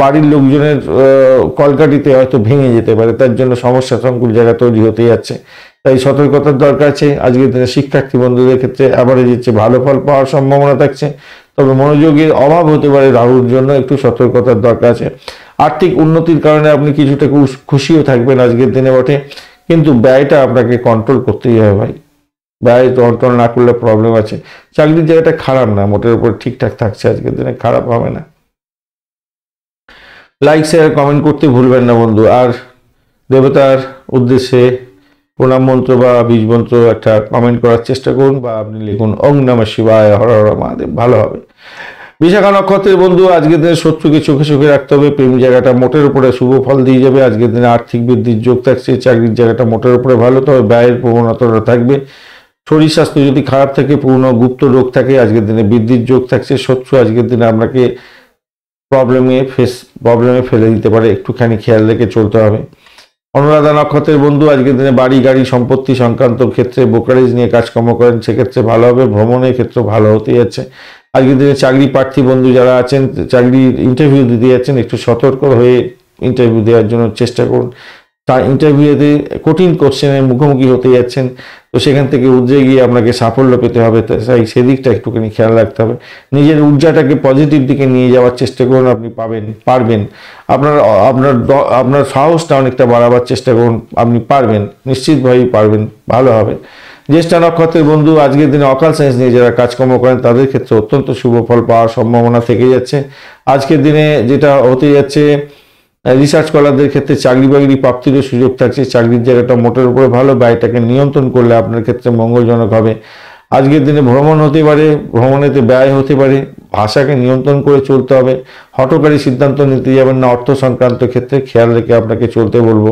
Speaker 1: বাড়ির লোকজনের কলকাঠিতে হয়তো ভেঙে যেতে পারে, তার জন্য সমস্যা সংকুল জায়গা তৈরি হতে যাচ্ছে। তাই সতর্কতার দরকার আছে। আজকের দিনে শিক্ষার্থী বন্ধুদের ক্ষেত্রে অ্যাভারেজের চেয়ে ভালো ফল পাওয়ার সম্ভাবনা থাকছে, তবে মনোযোগের অভাব হতে পারে, রাহুর জন্য একটু সতর্কতার দরকার আছে। আর্থিক উন্নতির কারণে আপনি কিছুটা খুশিও থাকবেন আজকের দিনে বটে, কিন্তু ব্যয়টা আপনাকে কন্ট্রোল করতেই হবে ভাই। ব্যয় কন্ট্রোল না করলে প্রবলেম আছে। চাকরির জায়গাটা খারাপ না, মোটের উপর ঠিকঠাক থাকছে আজকের দিনে, খারাপ হবে না। লাইক শেয়ার কমেন্ট করতে ভুলবেন না বন্ধু। আর দেবতার উদ্দেশ্যে প্রণাম মন্ত্র বা বীজ মন্ত্র একটা কমেন্ট করার চেষ্টা করুন, বা আপনি লিখুন ওং নমঃ শিবায়, হর হর মহাদেব, ভালো হবে। বিশাখা নক্ষত্রের বন্ধু, আজকের দিনে শত্রুকে চোখে চোখে রাখতে হবে। প্রেম জায়গাটা মোটের উপরে শুভ ফল দিয়ে যাবে। আজকের দিনে আর্থিক বৃদ্ধির যোগ থাকছে। চাকরির জায়গাটা মোটের উপরে ভালো, তবে ব্যয়ের প্রবণতাটা থাকবে।
Speaker 2: শরীর স্বাস্থ্য যদি খারাপ থাকে, পুরনো গুপ্ত রোগ থাকে, আজকের দিনে বৃদ্ধির যোগ থাকছে। শত্রু আজকের দিনে আপনাকে প্রবলেমে ফেলে দিতে পারে, একটুখানি খেয়াল রেখে চলতে হবে। অনুরাধা নক্ষত্রের বন্ধু আজকের দিনে বাড়ি গাড়ি সম্পত্তি সংক্রান্ত ক্ষেত্রে ব্রোকারেজ নিয়ে কাজকর্ম করেন, সেক্ষেত্রে ভালো হবে। ভ্রমণের ক্ষেত্রে ভালো হতে যাচ্ছে। আজকের দিনে চাকরি প্রার্থী বন্ধু যারা আছেন, চাকরির ইন্টারভিউ দিতে যাচ্ছেন, একটু সতর্ক হয়ে ইন্টারভিউ দেওয়ার জন্য চেষ্টা করুন। ইন্টারভিউতে কঠিন কোশ্চেনের মুখোমুখি হতে যাচ্ছেন, তো সেখান থেকে উদ্রে গিয়ে আপনাকে সাফল্য পেতে হবে, তাই সেদিকটা একটুখানি খেয়াল রাখতে হবে। নিজের ঊর্জাটাকে পজিটিভ দিকে নিয়ে যাওয়ার চেষ্টা করুন, আপনি পারবেন। আপনার সাহসটা অনেকটা বাড়াবার চেষ্টা করুন, আপনি পারবেন, নিশ্চিতভাবেই পারবেন, ভালো হবে। জ্যেষ্ঠা নক্ষত্রের বন্ধু আজকের দিনে অকাল সায়েন্স নিয়ে যারা কাজকর্ম করেন তাদের ক্ষেত্রে অত্যন্ত শুভ ফল পাওয়ার সম্ভাবনা থেকে যাচ্ছে। আজকের দিনে যেটা হতে যাচ্ছে, রিসার্চ স্কলারদের ক্ষেত্রে চাকরি বাকরি প্রাপ্তিরও সুযোগ থাকছে। চাকরির জায়গাটা মোটের উপরে ভালো, ব্যয়টাকে নিয়ন্ত্রণ করলে আপনার ক্ষেত্রে মঙ্গলজনক হবে। আজকের দিনে ভ্রমণ হতে পারে, ভ্রমণেতে ব্যয় হতে পারে, ভাষাকে নিয়ন্ত্রণ করে চলতে হবে। হঠকারী সিদ্ধান্ত নিতে যাবেন না, অর্থ সংক্রান্ত ক্ষেত্রে খেয়াল রেখে আপনাকে চলতে বলবো।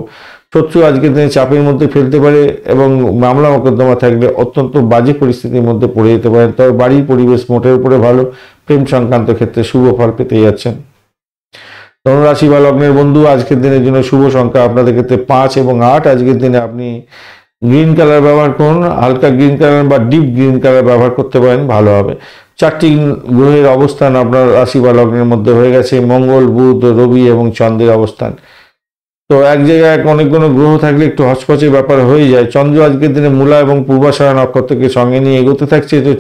Speaker 2: শত্রু আজকের দিনে চাপের মধ্যে ফেলতে পারে এবং মামলা মোকদ্দমা থাকলে অত্যন্ত বাজে পরিস্থিতির মধ্যে পড়ে যেতে পারেন। তবে বাড়ির পরিবেশ মোটের উপরে ভালো, প্রেম সংক্রান্ত ক্ষেত্রে শুভ ফল পেতে যাচ্ছেন। ধনুরাশি বা লগ্নের বন্ধু আজকের দিনের জন্য শুভ সংখ্যা আপনাদের ক্ষেত্রে 5 এবং 8। আজকের দিনে আপনি গ্রিন কালার ব্যবহার করুন, হালকা গ্রিন কালার বা ডিপ গ্রিন কালার ব্যবহার করতে পারেন, ভালো হবে। 4টি গ্রহের অবস্থান আপনার রাশি বা লগ্নের মধ্যে হয়ে গেছে, মঙ্গল, বুধ, রবি এবং চন্দ্রের অবস্থান। তো এক জায়গায় অনেকগুলো গ্রহ থাকলে একটু হচপচের ব্যাপার হয়ে যায়। চন্দ্র আজকের দিনে মূলা এবং পূর্বাষাঢ়া নক্ষত্রকে সঙ্গে নিয়ে এগোতে থাকছে। তো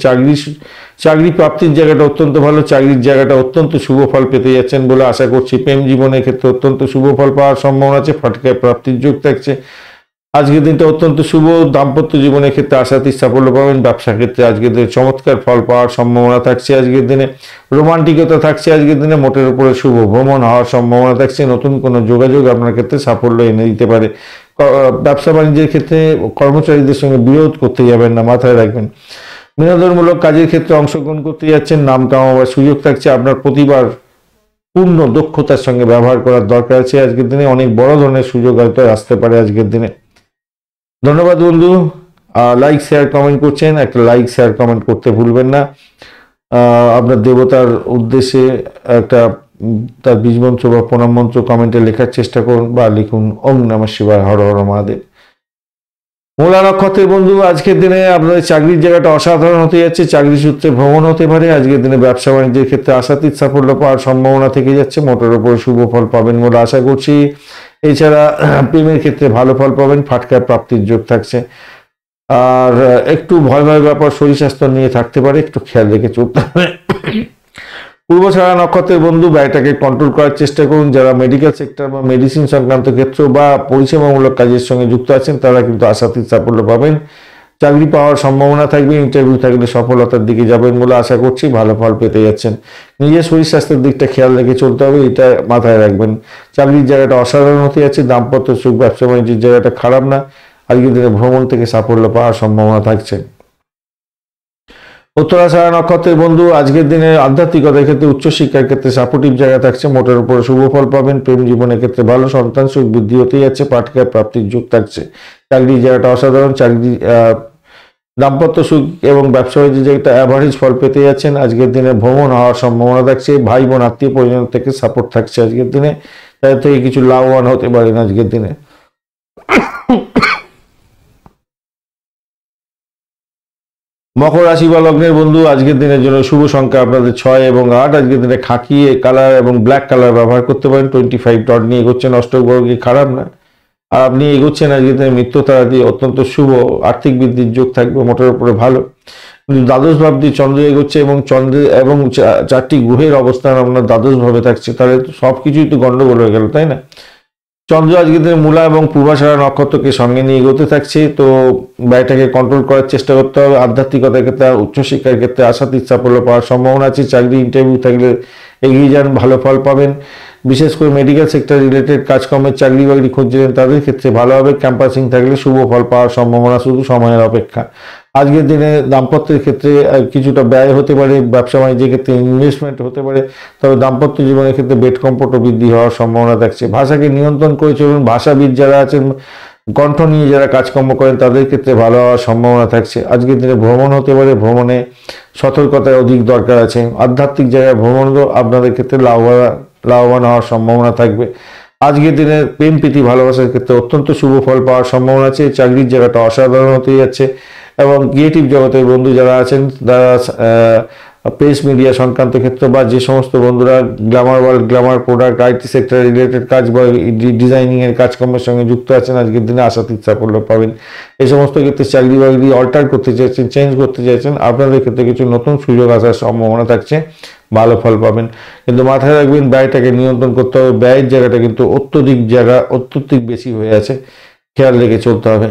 Speaker 2: চাকরি প্রাপ্তির জায়গাটা অত্যন্ত ভালো, চাকরির জায়গাটা অত্যন্ত শুভ ফল পেতে যাচ্ছেন বলে আশা করছি। প্রেম জীবনের ক্ষেত্রে অত্যন্ত শুভ ফল পাওয়ার সম্ভাবনা আছে, ফাটকায় প্রাপ্তির যোগ থাকছে। আজকের দিনটা অত্যন্ত শুভ। দাম্পত্য জীবনের ক্ষেত্রে আশাতীত সাফল্য পাবেন। ব্যবসা ক্ষেত্রে আজকের দিনে চমৎকার ফল পাওয়ার সম্ভাবনা থাকছে। আজকের দিনে রোমান্টিকতা থাকছে। আজকের দিনে মোটের উপরে শুভ। ভ্রমণ হওয়ার সম্ভাবনা থাকছে। নতুন কোনো যোগাযোগ আপনার ক্ষেত্রে সাফল্য এনে দিতে পারে। ব্যবসা বাণিজ্যের ক্ষেত্রে কর্মচারীদের সঙ্গে বিরোধ করতে যাবেন না, মাথায় রাখবেন। বিনোদনমূলক কাজের ক্ষেত্রে অংশগ্রহণ করতে যাচ্ছেন, নাম কামাবার সুযোগ থাকছে। আপনার প্রতিবার পূর্ণ দক্ষতার সঙ্গে ব্যবহার করার দরকার আছে। আজকের দিনে অনেক বড় ধরনের সুযোগ হয়তো আসতে পারে আজকের দিনে। ধন্যবাদ বন্ধু। লাইক শেয়ার কমেন্ট করছেন, একটা লাইক শেয়ার কমেন্ট করতে ভুলবেন না। আপনার দেবতার উদ্দেশ্যে একটা তার বীজ মন্ত্র বা প্রণাম মন্ত্র কমেন্টে লেখার চেষ্টা করুন বা লিখুন ওম নমঃ শিবায়, হর হর মহাদেব। মূলা নক্ষত্রের বন্ধু আজকের দিনে আপনাদের চাকরির জায়গাটা অসাধারণ হতে যাচ্ছে। চাকরি সূত্রে ভ্রমণ হতে পারে। আজকের দিনে ব্যবসা বাণিজ্যের ক্ষেত্রে আশাতীত সাফল্য পাওয়ার সম্ভাবনা থেকে যাচ্ছে। মোটের উপর শুভ ফল পাবেন বলে আশা করছি। এছাড়া প্রেমের ক্ষেত্রে ভালো ফল পাবেন, ফাটকায় প্রাপ্তির যোগ থাকছে। আর একটু ভয় ব্যাপার শরীর স্বাস্থ্য নিয়ে থাকতে পারে, একটু খেয়াল রেখে চলতে হবে। পূর্বাষাঢ়া নক্ষত্রের বন্ধু ব্যয়টাকে কন্ট্রোল করার চেষ্টা করুন। যারা মেডিকেল সেক্টর বা মেডিসিন সংক্রান্ত ক্ষেত্র বা পরিষেবামূলক কাজের সঙ্গে যুক্ত আছেন তারা কিন্তু আশাতীত সাফল্য পাবেন। চাকরি পাওয়ার সম্ভাবনা থাকবে। ইন্টারভিউ থাকলে সফলতার দিকে যাবেন বলে আশা করছি, ভালো ফল পেতে যাচ্ছেন। নিজের শরীর স্বাস্থ্যের দিকটা খেয়াল রেখে চলতে হবে, এটা মাথায় রাখবেন। চাকরির জায়গাটা অসাধারণ হতে যাচ্ছে। দাম্পত্য সুখ, ব্যবসা বাণিজ্যের জায়গাটা খারাপ না। আজকের দিনে ভ্রমণ থেকে সাফল্য পাওয়ার সম্ভাবনা থাকছে। উত্তরাষাঢ়া নক্ষত্রের বন্ধু আজকের দিনে আধ্যাত্মিকতার ক্ষেত্রে উচ্চশিক্ষার ক্ষেত্রে সাপোর্টিভ জায়গা থাকছে। মোটের উপরে শুভ ফল পাবেন। প্রেম জীবনের ক্ষেত্রে ভালো, সন্তান সুখ বৃদ্ধি হতে যাচ্ছে। পাটকায় প্রাপ্তির যোগ থাকছে। চাকরির জায়গাটা অসাধারণ। দাম্পত্য সুখ এবং ব্যবসা বাণিজ্যের জায়গাটা অ্যাভারেজ ফল পেতে যাচ্ছেন। আজকের দিনে ভ্রমণ হওয়ার সম্ভাবনা থাকছে। ভাই বোন আত্মীয় পরিজন থেকে সাপোর্ট থাকছে আজকের দিনে, তাদের থেকে কিছু লাভবান হতে পারেন আজকের দিনে। মকর রাশি বা লগ্নের বন্ধু আজকের দিনের জন্য শুভ সংখ্যা আপনাদের 6 এবং 8। আজকের দিনে খাকি কালার এবং ব্ল্যাক কালার ব্যবহার করতে পারেন। 25 ডট নিয়ে এগোচ্ছেন, অষ্টক গ্রহ কি খারাপ না। আর আপনি এগোচ্ছেন আজকের দিনে মিত্রতারা দিয়ে, অত্যন্ত শুভ। আর্থিক বৃদ্ধির যোগ থাকবে, মোটের উপরে ভালো। কিন্তু দ্বাদশ ভাব দিয়ে চন্দ্র এগোচ্ছে এবং চন্দ্রের এবং 4টি গ্রহের অবস্থান আপনার দ্বাদশ ভাবে থাকছে, তাহলে তো সবকিছুই তো গন্ডগোল হয়ে গেল, তাই না। চন্দ্র আজকের দিনে মূলা এবং পূর্বাষাঢ়া নক্ষত্রকে সঙ্গে নিয়ে এগোতে থাকছে। তো ব্যয়টাকে কন্ট্রোল করার চেষ্টা করতে হবে। আধ্যাত্মিকতার ক্ষেত্রে, উচ্চশিক্ষার ক্ষেত্রে আশাতীত সাফল্য পাওয়ার সম্ভাবনা আছে। চাকরি ইন্টারভিউ থাকলে এগিয়ে যান, ভালো ফল পাবেন। বিশেষ করে মেডিকেল সেক্টর রিলেটেড কাজকর্মের চাকরি বাকরি খুঁজছিলেন তাদের ক্ষেত্রে ভালো হবে। ক্যাম্পাসিং থাকলে শুভ ফল পাওয়ার সম্ভাবনা শুধু সময়ের অপেক্ষা। আজকের দিনে দাম্পত্যের ক্ষেত্রে কিছুটা ব্যয় হতে পারে। ব্যবসা বাণিজ্যের ক্ষেত্রে ইনভেস্টমেন্ট হতে পারে। তবে দাম্পত্য জীবনের ক্ষেত্রে বেড কম্ফোর্ট বৃদ্ধি হওয়ার সম্ভাবনা থাকছে। ভাষাকে নিয়ন্ত্রণ করে চলুন। ভাষাবিদ যারা আছেন, কণ্ঠ নিয়ে যারা কাজকর্ম করেন তাদের ক্ষেত্রে ভালো হওয়ার সম্ভাবনা থাকছে। আজকের দিনে ভ্রমণ হতে পারে, ভ্রমণে সতর্কতায় অধিক দরকার আছে। আধ্যাত্মিক জায়গায় ভ্রমণও আপনাদের ক্ষেত্রে লাভবান হওয়ার সম্ভাবনা থাকবে। আজকের দিনে প্রেম প্রীতি ভালোবাসার ক্ষেত্রে অত্যন্ত শুভ ফল পাওয়ার সম্ভাবনা আছে। চাকরির জায়গাটা অসাধারণ হতে যাচ্ছে এবং ক্রিয়েটিভ জগতের বন্ধু যারা আছেন তারা প্রেস মিডিয়া সংক্রান্ত ক্ষেত্র বা যে সমস্ত বন্ধুরা Glamour world, Glamour product, IT sector related কাজ বা ডিজাইনিং এর কাজকর্মের সঙ্গে যুক্ত আছেন আজকের দিনে আশাতীত সাফল্য পাবেন। এই সমস্ত ক্ষেত্রে চাকরি বাকরি অল্টার করতে চাইছেন, চেঞ্জ করতে চাইছেন, আপনাদের ক্ষেত্রে কিছু নতুন সুযোগ আসার সম্ভাবনা থাকছে, ভালো ফল পাবেন। কিন্তু মাথায় রাখবেন ব্যয়টাকে নিয়ন্ত্রণ করতে হবে। ব্যয়ের জায়গাটা কিন্তু অত্যধিক বেশি হয়ে আছে, খেয়াল রেখে চলতে হবে।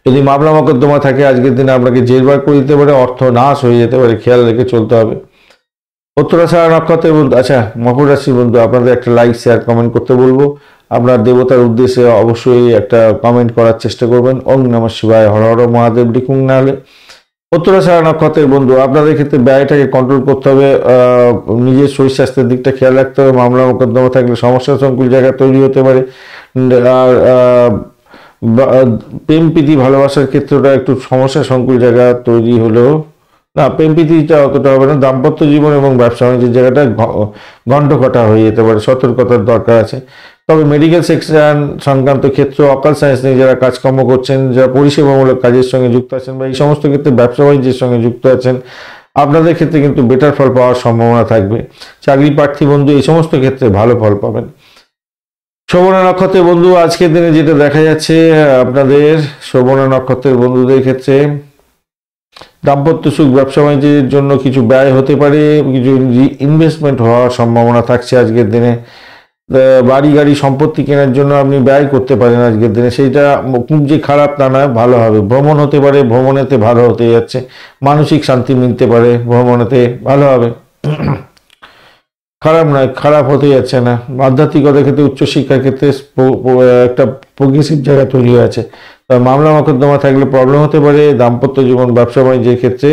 Speaker 2: যদি মামলা মোকদ্দমা থাকে আজকের দিনে আপনাকে জেরবার করে দিতে পারে, অর্থ নাশ হয়ে যেতে পারে, খেয়াল রেখে চলতে হবে। উত্তরাষাঢ়া নক্ষত্রের বন্ধু, আচ্ছা মকর রাশির বন্ধু, আপনাদের একটা লাইক শেয়ার কমেন্ট করতে বলবো। আপনার দেবতার উদ্দেশ্যে অবশ্যই একটা কমেন্ট করার চেষ্টা করবেন। ওম নমঃ শিবায়, হর হর মহাদেব লিখুন না হলে। উত্তরাষাঢ়া নক্ষত্রের বন্ধু, আপনাদের ক্ষেত্রে ব্যয়টাকে কন্ট্রোল করতে হবে, নিজের শরীর স্বাস্থ্যের দিকটা খেয়াল রাখতে হবে। মামলা মোকদ্দমা থাকলে সমস্যা সংকুল জায়গা তৈরি হতে পারে। আর প্রেম প্রীতি ভালোবাসার ক্ষেত্রটা একটু সমস্যা সংকুল জায়গা তৈরি হলেও, না প্রেম প্রীতিটা অতটা হবে না। দাম্পত্য জীবন এবং ব্যবসা বাণিজ্যের জায়গাটা ঘণ্টঘটা হয়ে যেতে পারে, সতর্কতার দরকার আছে। তবে মেডিকেল সেকশন সংক্রান্ত ক্ষেত্র, অকাল সায়েন্স নিয়ে যারা কাজকর্ম করছেন, যারা পরিষেবামূলক কাজের সঙ্গে যুক্ত আছেন বা এই সমস্ত ক্ষেত্রে ব্যবসা বাণিজ্যের সঙ্গে যুক্ত আছেন, আপনাদের ক্ষেত্রে কিন্তু বেটার ফল পাওয়ার সম্ভাবনা থাকবে। চাকরি প্রার্থী বন্ধু এই সমস্ত ক্ষেত্রে ভালো ফল পাবেন। শ্রবণা নক্ষত্রের বন্ধু, আজকের দিনে যেটা দেখা যাচ্ছে আপনাদের শ্রবণা নক্ষত্রের বন্ধুদের ক্ষেত্রে দাম্পত্য সুখ, ব্যবসা বাণিজ্যের জন্য কিছু ব্যয় হতে পারে, কিছু ইনভেস্টমেন্ট হওয়ার সম্ভাবনা থাকছে আজকের দিনে। বাড়ি গাড়ি সম্পত্তি কেনার জন্য আপনি ব্যয় করতে পারেন আজকের দিনে, সেইটা খুব যে খারাপ তা নয়, ভালো হবে। ভ্রমণ হতে পারে, ভ্রমণেতে ভালো হতে যাচ্ছে। মানসিক শান্তি মিলতে পারে, ভ্রমণেতে ভালো হবে, খারাপ নয়, খারাপ হতে যাচ্ছে না। আধ্যাত্মিকতার ক্ষেত্রে, উচ্চশিক্ষার ক্ষেত্রে একটা প্রগ্রেসিভ জায়গা তৈরি হয়েছে। মামলা মোকদ্দমা থাকলে প্রবলেম হতে পারে। দাম্পত্য জীবন, ব্যবসা বাণিজ্যের ক্ষেত্রে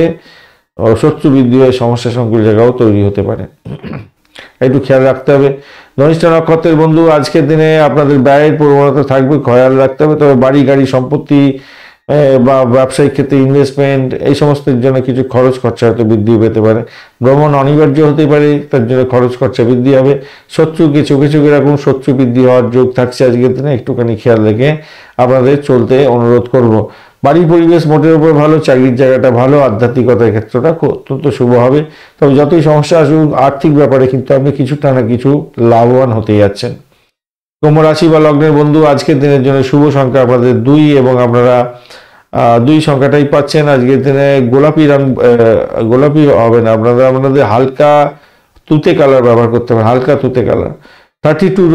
Speaker 2: শত্রু বৃদ্ধি হয়ে সমস্যা সংকুল জায়গাও তৈরি হতে পারে, একটু খেয়াল রাখতে হবে। ধনিষ্ঠা নক্ষত্রের বন্ধু, আজকের দিনে আপনাদের ব্যয়ের প্রবণতা থাকবে, খেয়াল রাখতে হবে। তবে বাড়ি গাড়ি সম্পত্তি বা ব্যবসায়িক ক্ষেত্রে ইনভেস্টমেন্ট এই সমস্তের জন্য কিছু খরচ খরচা হয়তো বৃদ্ধি পেতে পারে। ভ্রমণ অনিবার্য হতে পারে, তার জন্য খরচ খরচা বৃদ্ধি হবে। শত্রুকে চোখে চোখে রাখুন, শত্রু বৃদ্ধি হওয়ার যোগ থাকছে আজকের দিনে, একটুখানি খেয়াল রেখে আপনাদের চলতে অনুরোধ করব। বাড়ির পরিবেশ মোটের উপর ভালো, চাকরির জায়গাটা ভালো, আধ্যাত্মিকতার ক্ষেত্রটা অত্যন্ত শুভ হবে। তবে যতই সমস্যা আসুক আর্থিক ব্যাপারে কিন্তু আপনি কিছুটা না কিছু লাভবান হতে যাচ্ছেন। কুম্ভ রাশি বা লগ্নের বন্ধু, আজকের দিনের জন্য শুভ সংখ্যা আপনাদের 2 এবং আপনারা 2 সংখ্যাটাই পাচ্ছেন। আজকের দিনে গোলাপি রং, গোলাপি হবে না, আপনাদের হালকা তুতে কালার ব্যবহার করতে হবে, হালকা তুতে কালার। 32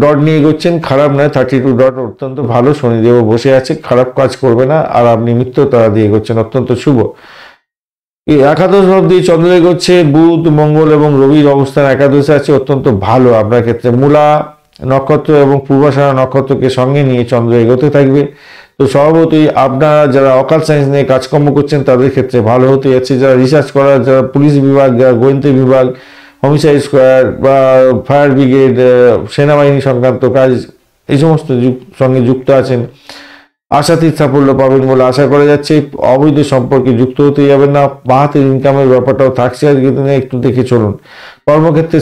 Speaker 2: ডট নিয়ে এগোচ্ছেন, খারাপ নয়। 32 ডট অত্যন্ত ভালো, শনিদেব বসে আছে, খারাপ কাজ করবে না। আর আপনি মৃত্যু তারা দিয়ে এগোচ্ছেন, অত্যন্ত শুভ। এই একাদশ ভাব দিয়ে চন্দ্র এগোচ্ছে, বুধ মঙ্গল এবং রবির অবস্থান একাদশে আছে, অত্যন্ত ভালো আপনার ক্ষেত্রে। মূলা নক্ষত্র এবং পূর্বাষাঢ়া নক্ষত্রকে সঙ্গে নিয়ে চন্দ্র এগোতে থাকবে। তো স্বভাবতই আপনারা যারা অকাল সায়েন্স নিয়ে কাজকর্ম করছেন তাদের ক্ষেত্রে ভালো হতে যাচ্ছে। যারা রিসার্চ করার, যারা পুলিশ বিভাগ, যারা গোয়েন্দা বিভাগ, হোমিসাইড স্কোয়াড বা ফায়ার ব্রিগেড, সেনাবাহিনী সংক্রান্ত কাজ এই সমস্ত সঙ্গে যুক্ত আছেন, আশাতীত সাফল্য পাবেন বলে আশা করা যাচ্ছে। অবৈধ সম্পর্কে যুক্ত হতে যাবেন না। বাহাতের ইনকামের ব্যাপারটাও থাকছে আজকের দিনে, একটু দেখে চলুন। কর্মক্ষেত্রে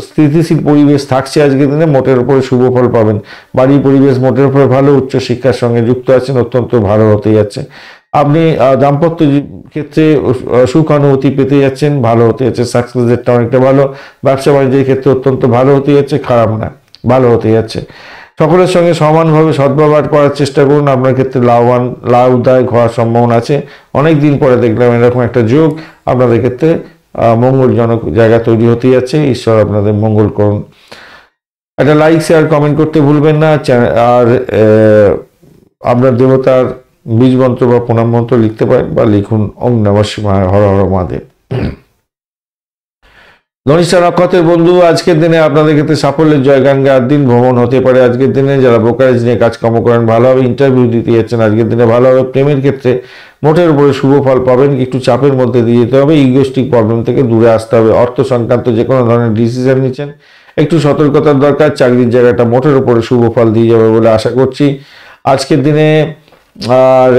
Speaker 2: স্থিতিশীল পরিবেশ থাকছে আজকের দিনে, মোটের উপরে শুভ ফল পাবেন। বাড়ির পরিবেশ মোটের উপরে ভালো, উচ্চশিক্ষার সঙ্গে যুক্ত আছেন, অত্যন্ত ভালো হতে যাচ্ছে। আপনি দাম্পত্য ক্ষেত্রে সুখানুভূতি পেতে যাচ্ছেন, ভালো হতে যাচ্ছে, সাকসেস রেটটা অনেকটা ভালো। ব্যবসা বাণিজ্যের ক্ষেত্রে অত্যন্ত ভালো হতে যাচ্ছে, খারাপ না, ভালো হতে যাচ্ছে। সকলের সঙ্গে সমানভাবে সদ্ব্যবহার করার চেষ্টা করুন, আপনার ক্ষেত্রে লাভদায়ক হওয়ার সম্ভাবনা আছে। অনেক দিন পরে দেখলাম এরকম একটা যোগ, আপনাদের ক্ষেত্রে মঙ্গলজনক জায়গা তৈরি হতে যাচ্ছে। ঈশ্বর আপনাদের মঙ্গল করুন। একটা লাইক শেয়ার কমেন্ট করতে ভুলবেন না। আর আপনার দেবতার বীজ মন্ত্র বা প্রণাম মন্ত্র লিখতে পারেন বা লিখুন ওম নমঃ শিবায়, হর হর মহাদেব। ধনিষ্ঠা নক্ষত্রের বন্ধু, আজকের দিনে আপনাদের ক্ষেত্রে সাফল্যের জয়গান গাওয়ার দিন, ভ্রমণ হতে পারে আজকের দিনে। যারা ব্রোকারেজ নিয়ে কাজকর্ম করেন ভালো হবে, ইন্টারভিউ দিতে যাচ্ছেন আজকের দিনে ভালো হবে। প্রেমের ক্ষেত্রে মোটের উপরে শুভ ফল পাবেন, একটু চাপের মধ্যে দিয়ে যেতে হবে, ইগোস্টিক প্রবলেম থেকে দূরে আসতে হবে। অর্থ সংক্রান্ত যে কোনো ধরনের ডিসিশন নিচ্ছেন একটু সতর্কতার দরকার। চাকরির জায়গাটা মোটের উপরে শুভ ফল দিয়ে যাবে বলে আশা করছি আজকের দিনে। আর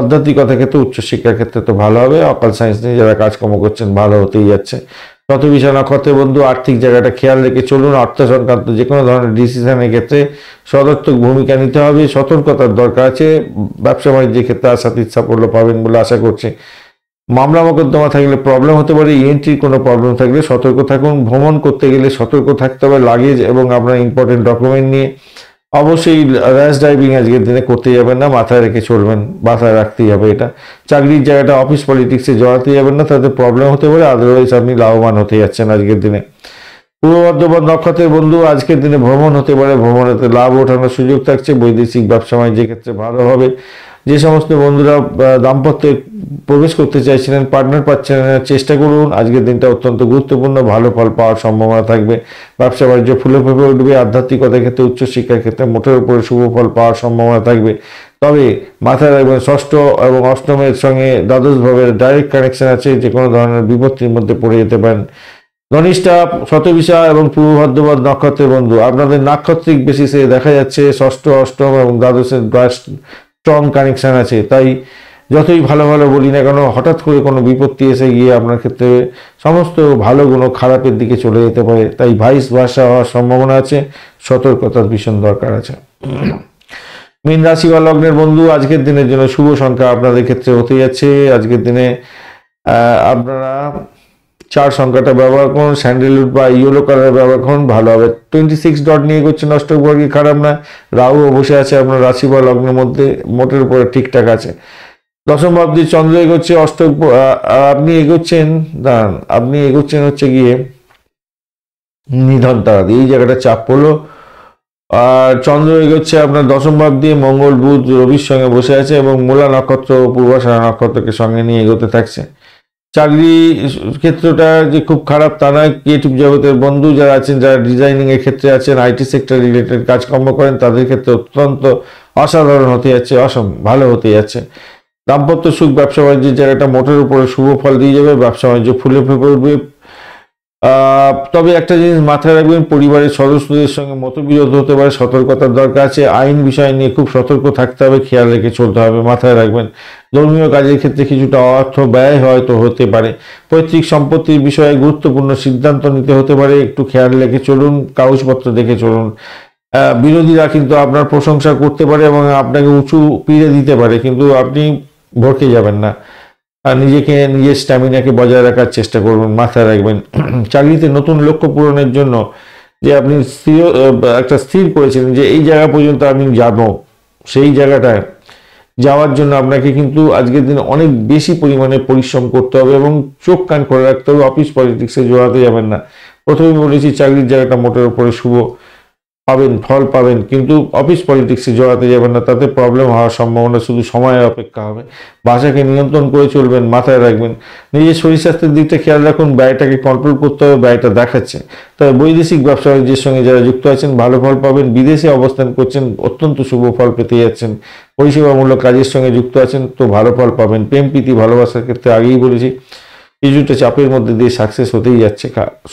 Speaker 2: আধ্যাত্মিকতা ক্ষেত্রে উচ্চশিক্ষার ক্ষেত্রে তো ভালো হবে। অকাল সায়েন্স নিয়ে যারা কাজকর্ম করছেন ভালো হতেই যাচ্ছে। শতবিশা নক্ষত্রের বন্ধু আর্থিক জায়গাটা খেয়াল রেখে চলুন। অর্থ সংক্রান্ত যে কোনো ধরনের ডিসিশনের ক্ষেত্রে সদর্থক ভূমিকা নিতে হবে, সতর্কতার দরকার আছে। ব্যবসা বাণিজ্যের ক্ষেত্রে আশাতীত সাফল্য পাবেন বলে আশা করছি। মামলা মোকদ্দমা থাকলে প্রবলেম হতে পারে, এন্ট্রির কোনো প্রবলেম থাকলে সতর্ক থাকুন। ভ্রমণ করতে গেলে সতর্ক থাকতে হবে লাগেজ এবং আপনার ইম্পর্টেন্ট ডকুমেন্ট নিয়ে। অবশ্যই র্যাশ ড্রাইভিং আজকের দিনে করতে যাবেন না, মাথায় রেখে চলবেন, মাথায় রাখতেই হবে এটা। চাকরির জায়গাটা অফিস পলিটিক্সে জড়াতে যাবেন না, তাতে প্রবলেম হতে পারে, আদারওয়াইজ আপনি লাভবান হতে যাচ্ছেন আজকের দিনে। পূর্ব বর্ধমান নক্ষত্রের বন্ধু আজকের দিনে ভ্রমণ হতে পারে, ভ্রমণেতে লাভ ওঠানোর সুযোগ থাকছে। বৈদেশিক ব্যবসা বাণিজ্যের ক্ষেত্রে ভালো হবে। যে সমস্ত বন্ধুরা দাম্পত্যে প্রবেশ করতে চাইছিলেন, পার্টনার পাচ্ছেন না, চেষ্টা করুন। আজকের দিনটা অত্যন্ত গুরুত্বপূর্ণ, ভালো ফল পাওয়ার সম্ভাবনা থাকবে। ব্যবসা বাণিজ্য ফুলে ফেপে উঠবে। আধ্যাত্মিকতার ক্ষেত্রে উচ্চশিক্ষার ক্ষেত্রে মোটের উপরে শুভ ফল পাওয়ার সম্ভাবনা থাকবে। তবে মাথায় রাখবেন ষষ্ঠ এবং অষ্টমের সঙ্গে দ্বাদশ ভাবের ডাইরেক্ট কানেকশন আছে, যে কোনো ধরনের বিপত্তির মধ্যে পড়ে যেতে পারেন। ধনিষ্ঠা, শতবিশা এবং পূর্ব ভাদ্রপদ নক্ষত্রের বন্ধু আপনাদের নাক্ষত্রিক বেসিসে দেখা যাচ্ছে ষষ্ঠ, অষ্টম এবং দ্বাদশের স্ট্রং কানেকশন আছে। তাই যতই ভালো ভালো বলি না কেন, হঠাৎ করে কোনো বিপত্তি এসে গিয়ে আপনার ক্ষেত্রে সমস্ত ভালো গুণ খারাপের দিকে চলে যেতে পারে। তাই ভাইস ভার্সা হওয়ার সম্ভাবনা আছে, সতর্কতার ভীষণ দরকার আছে। মীন রাশি বা লগ্নের বন্ধু আজকের দিনের জন্য শুভ সংখ্যা আপনাদের ক্ষেত্রে হতে যাচ্ছে। আজকের দিনে আপনারা 4 সংখ্যাটা ব্যবহার করুন, স্যান্ডেলউড বা ইয়েলো কালার ব্যবহার করুন, ভালো হবে। 26 ডট নিয়ে করছেন, অষ্টকবর্গে খারাপ না। রাহুও বসে আছে আপনার রাশি বা লগ্নের মধ্যে, মোটের উপরে ঠিকঠাক আছে। দশম ভাবটি চন্দ্র এগোচ্ছে অষ্টক, আপনি এগোচ্ছেন হচ্ছে গিয়ে নিধন তারা, এই জায়গাটা চাপ পড়লো। আর চন্দ্র এগোচ্ছে আপনার দশম ভাব দিয়ে, মঙ্গল বুধ রবির সঙ্গে বসে আছে এবং মূলা নক্ষত্র পূর্বাষাঢ়া নক্ষত্রকে সঙ্গে নিয়ে এগোতে থাকছে। চাকরি ক্ষেত্রটা যে খুব খারাপ তা নয়। ক্রিয়েটিভ জগতের বন্ধু যারা আছেন, যারা ডিজাইনিং এর ক্ষেত্রে আছেন, আইটি সেক্টর রিলেটেড কাজকর্ম করেন, তাদের ক্ষেত্রে অত্যন্ত অসাধারণ হতে যাচ্ছে, ভালো হতে যাচ্ছে। দাম্পত্য সুখ, ব্যবসা বাণিজ্যের জায়গাটা মোটের উপরে শুভ ফল দিয়ে যাবে। ব্যবসা বাণিজ্য ফুলে ফেপে উঠবে। তবে একটা জিনিস মাথায় রাখবেন, পরিবারের সদস্যদের সঙ্গে মতবিরোধ হতে পারে, সতর্কতার দরকার আছে। আইন বিষয় নিয়ে খুব সতর্ক থাকতে হবে, খেয়াল রেখে চলতে হবে, মাথায় রাখবেন। ধর্মীয় কাজের ক্ষেত্রে কিছুটা অর্থ ব্যয় হয়তো হতে পারে। পৈতৃক সম্পত্তির বিষয়ে গুরুত্বপূর্ণ সিদ্ধান্ত নিতে হতে পারে, একটু খেয়াল রেখে চলুন, কাগজপত্র দেখে চলুন। বিরোধীরা কিন্তু আপনার প্রশংসা করতে পারে এবং আপনাকে উঁচু পিড়ে দিতে পারে, কিন্তু আপনি ভরকে যাবেন না। আর নিজের স্ট্যামিনাকে বজায় রাখার চেষ্টা করবেন, মাথায় রাখবেন। চাকরিতে নতুন লক্ষ্য পূরণের জন্য যে আপনি একটা স্থির করেছিলেন যে এই জায়গা পর্যন্ত আমি যাব, সেই জায়গাটায় যাওয়ার জন্য আপনাকে কিন্তু আজকের দিনে অনেক বেশি পরিমাণে পরিশ্রম করতে হবে এবং চোখ কান করে রাখতে হবে। অফিস পলিটিক্সে জড়াতে যাবেন না। প্রথমে বলেছি চাকরির জায়গাটা মোটের উপরে শুভ পাবেন, ফল পাবেন, কিন্তু অফিস পলিটিক্সে জড়াতে যাবেন না, তাতে প্রবলেম হওয়ার সম্ভাবনা শুধু সময়ের অপেক্ষা হবে। ভাষাকে নিয়ন্ত্রণ করে চলবেন, মাথায় রাখবেন। নিজের শরীর স্বাস্থ্যের দিকটা খেয়াল রাখুন, ব্যয়টাকে কন্ট্রোল করতে হবে, ব্যয়টা দেখাচ্ছে। তবে বৈদেশিক ব্যবসা বাণিজ্যের সঙ্গে যারা যুক্ত আছেন ভালো ফল পাবেন। বিদেশে অবস্থান করছেন, অত্যন্ত শুভ ফল পেতে যাচ্ছেন। পরিষেবামূলক কাজের সঙ্গে যুক্ত আছেন তো ভালো ফল পাবেন। প্রেম প্রীতি ভালোবাসার ক্ষেত্রে আগেই বলেছি কিছুটা চাপের মধ্যে দিয়ে সাকসেস হতেই যাচ্ছে।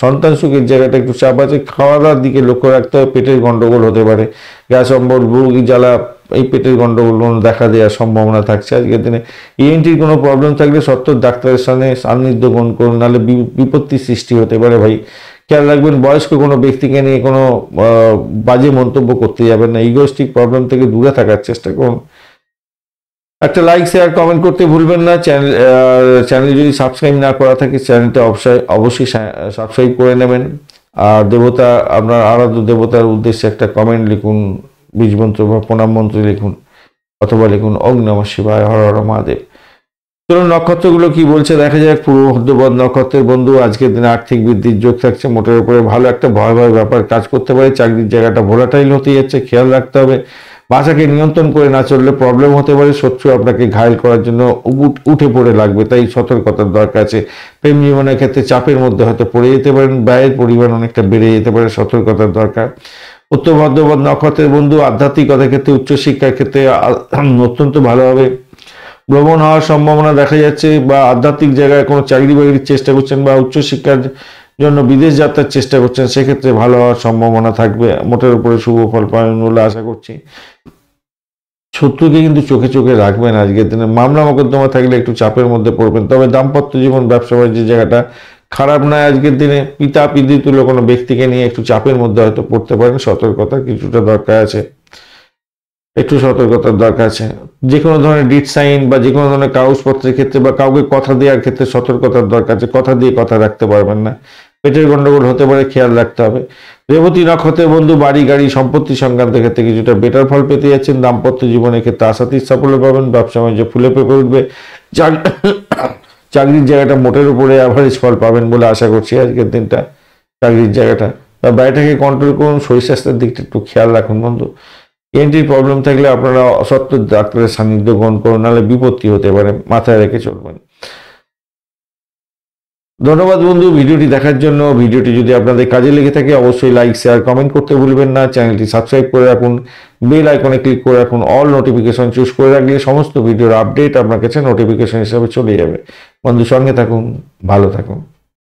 Speaker 2: সন্তান সুখের জায়গাটা একটু চাপ আছে। খাওয়া দাওয়ার দিকে লক্ষ্য রাখতে হবে, পেটের গন্ডগোল হতে পারে। গ্যাস অম্বল, বুড়ি জ্বালা, এই পেটের গন্ডগোল দেখা দেওয়ার সম্ভাবনা থাকছে আজকের দিনে। ইএনটির কোনো প্রবলেম থাকলে সত্তর ডাক্তারের সঙ্গে সান্নিধ্য গ্রহণ করুন, নাহলে বিপত্তির সৃষ্টি হতে পারে ভাই। খেয়াল রাখবেন, বয়স্ক কোনো ব্যক্তিকে নিয়ে কোনো বাজে মন্তব্য করতে যাবেন না। ইগোস্টিক প্রবলেম থেকে দূরে থাকার চেষ্টা করুন। একটা লাইক, শেয়ার, কমেন্ট করতে ভুলবেন না। চ্যানেল যদি সাবস্ক্রাইব না করা থাকে চ্যানেলটা অবশ্যই সাবস্ক্রাইব করে নেবেন। আর দেবতা, আপনার আরাধ্য দেবতার উদ্দেশ্যে একটা কমেন্ট লিখুন, বীজমন্ত্র বা প্রণাম মন্ত্র লিখুন, অথবা লিখুন ওং নমঃ শিবায়, হর হর মহাদেব। চলুন নক্ষত্রগুলো কি বলছে দেখা যাক। পূর্ব ভাদ্রপদ নক্ষত্রের বন্ধু আজকের দিনে আর্থিক বৃদ্ধির যোগ থাকছে। মোটের উপরে ভালো একটা ভয় ব্যাপার কাজ করতে পারে। চাকরির জায়গাটা ভোলাটাইল হতে যাচ্ছে, খেয়াল রাখতে হবে। ভাষাকে নিয়ন্ত্রণ করে না চললে প্রবলেম হতে পারে। শত্রু আপনাকে ঘায়েল করার জন্য উঠে পড়ে লাগবে, তাই সতর্কতার দরকার আছে। প্রেম জীবনের ক্ষেত্রে চাপের মধ্যে হয়তো পড়ে যেতে পারেন, ব্যয়ের পরিমাণ অনেকটা বেড়ে যেতে পারে, সতর্কতার দরকার। উত্তর ভাদ্রপদ নক্ষত্রের বন্ধু আধ্যাত্মিকতার ক্ষেত্রে, উচ্চশিক্ষার ক্ষেত্রে অত্যন্ত ভালো হবে। ভ্রমণ হওয়ার সম্ভাবনা দেখা যাচ্ছে, বা আধ্যাত্মিক জায়গায় কোনো চাকরি বাকরির চেষ্টা করছেন বা উচ্চশিক্ষার জন্য বিদেশ যাত্রার চেষ্টা করছেন, সেক্ষেত্রে ভালো হওয়ার সম্ভাবনা থাকবে, মোটের উপরে শুভ ফল পাবেন বলে আশা করছি। শত্রুকে কিন্তু চোখে চোখে রাখবেন আজকের দিনে। মামলা মোকদ্দমা থাকলে একটু চাপের মধ্যে পড়বেন, তবে দাম্পত্য জীবন ব্যবসা বাণিজ্যের জায়গাটা খারাপ নয় আজকের দিনে। পিতা পিতৃতুল্য কোনো ব্যক্তিকে নিয়ে একটু চাপের মধ্যে হয়তো পড়তে পারেন, সতর্কতা কিছুটা দরকার আছে, একটু সতর্কতার দরকার আছে। যে কোনো ধরনের ডিট সাইন বা যে কোনো ধরনের কাগজপত্রের ক্ষেত্রে বা কাউকে কথা দেওয়ার ক্ষেত্রে সতর্কতার দরকার আছে, কথা দিয়ে কথা রাখতে পারবেন না, পেটের গন্ডগোল হতে পারে, খেয়াল রাখতে হবে। রেবতী নক্ষত্রের বন্ধু বাড়ি গাড়ি সম্পত্তি সংক্রান্ত ক্ষেত্রে কিছুটা বেটার ফল পেতে যাচ্ছেন। দাম্পত্য জীবনের ক্ষেত্রে আশাতীত সাফল্য পাবেন, ব্যবসা বাণিজ্য ফুলে পেঁপে উঠবে। চাকরির জায়গাটা মোটের উপরে অ্যাভারেজ ফল পাবেন বলে আশা করছি আজকের দিনটা। চাকরির জায়গাটা বা বাড়িটাকে কন্ট্রোল করুন, শরীর স্বাস্থ্যের দিকটা একটু খেয়াল রাখুন বন্ধু। এন্ট্রির প্রবলেম থাকলে আপনারা অসত্য ডাক্তারের সান্নিধ্য গ্রহণ করুন, নাহলে বিপত্তি হতে পারে, মাথায় রেখে চলবেন। ধন্যবাদ বন্ধু ভিডিওটি দেখার জন্য। ভিডিওটি যদি আপনাদের কাজে লেগে থাকে অবশ্যই লাইক শেয়ার কমেন্ট করতে ভুলবেন না। চ্যানেলটি সাবস্ক্রাইব করে রাখুন, বেল আইকনে ক্লিক করে রাখুন, অল নোটিফিকেশন চুজ করে রাখলে সমস্ত ভিডিওর আপডেট আপনার কাছে নোটিফিকেশন হিসাবে চলে যাবে। বন্ধু সঙ্গে থাকুন, ভালো থাকুন।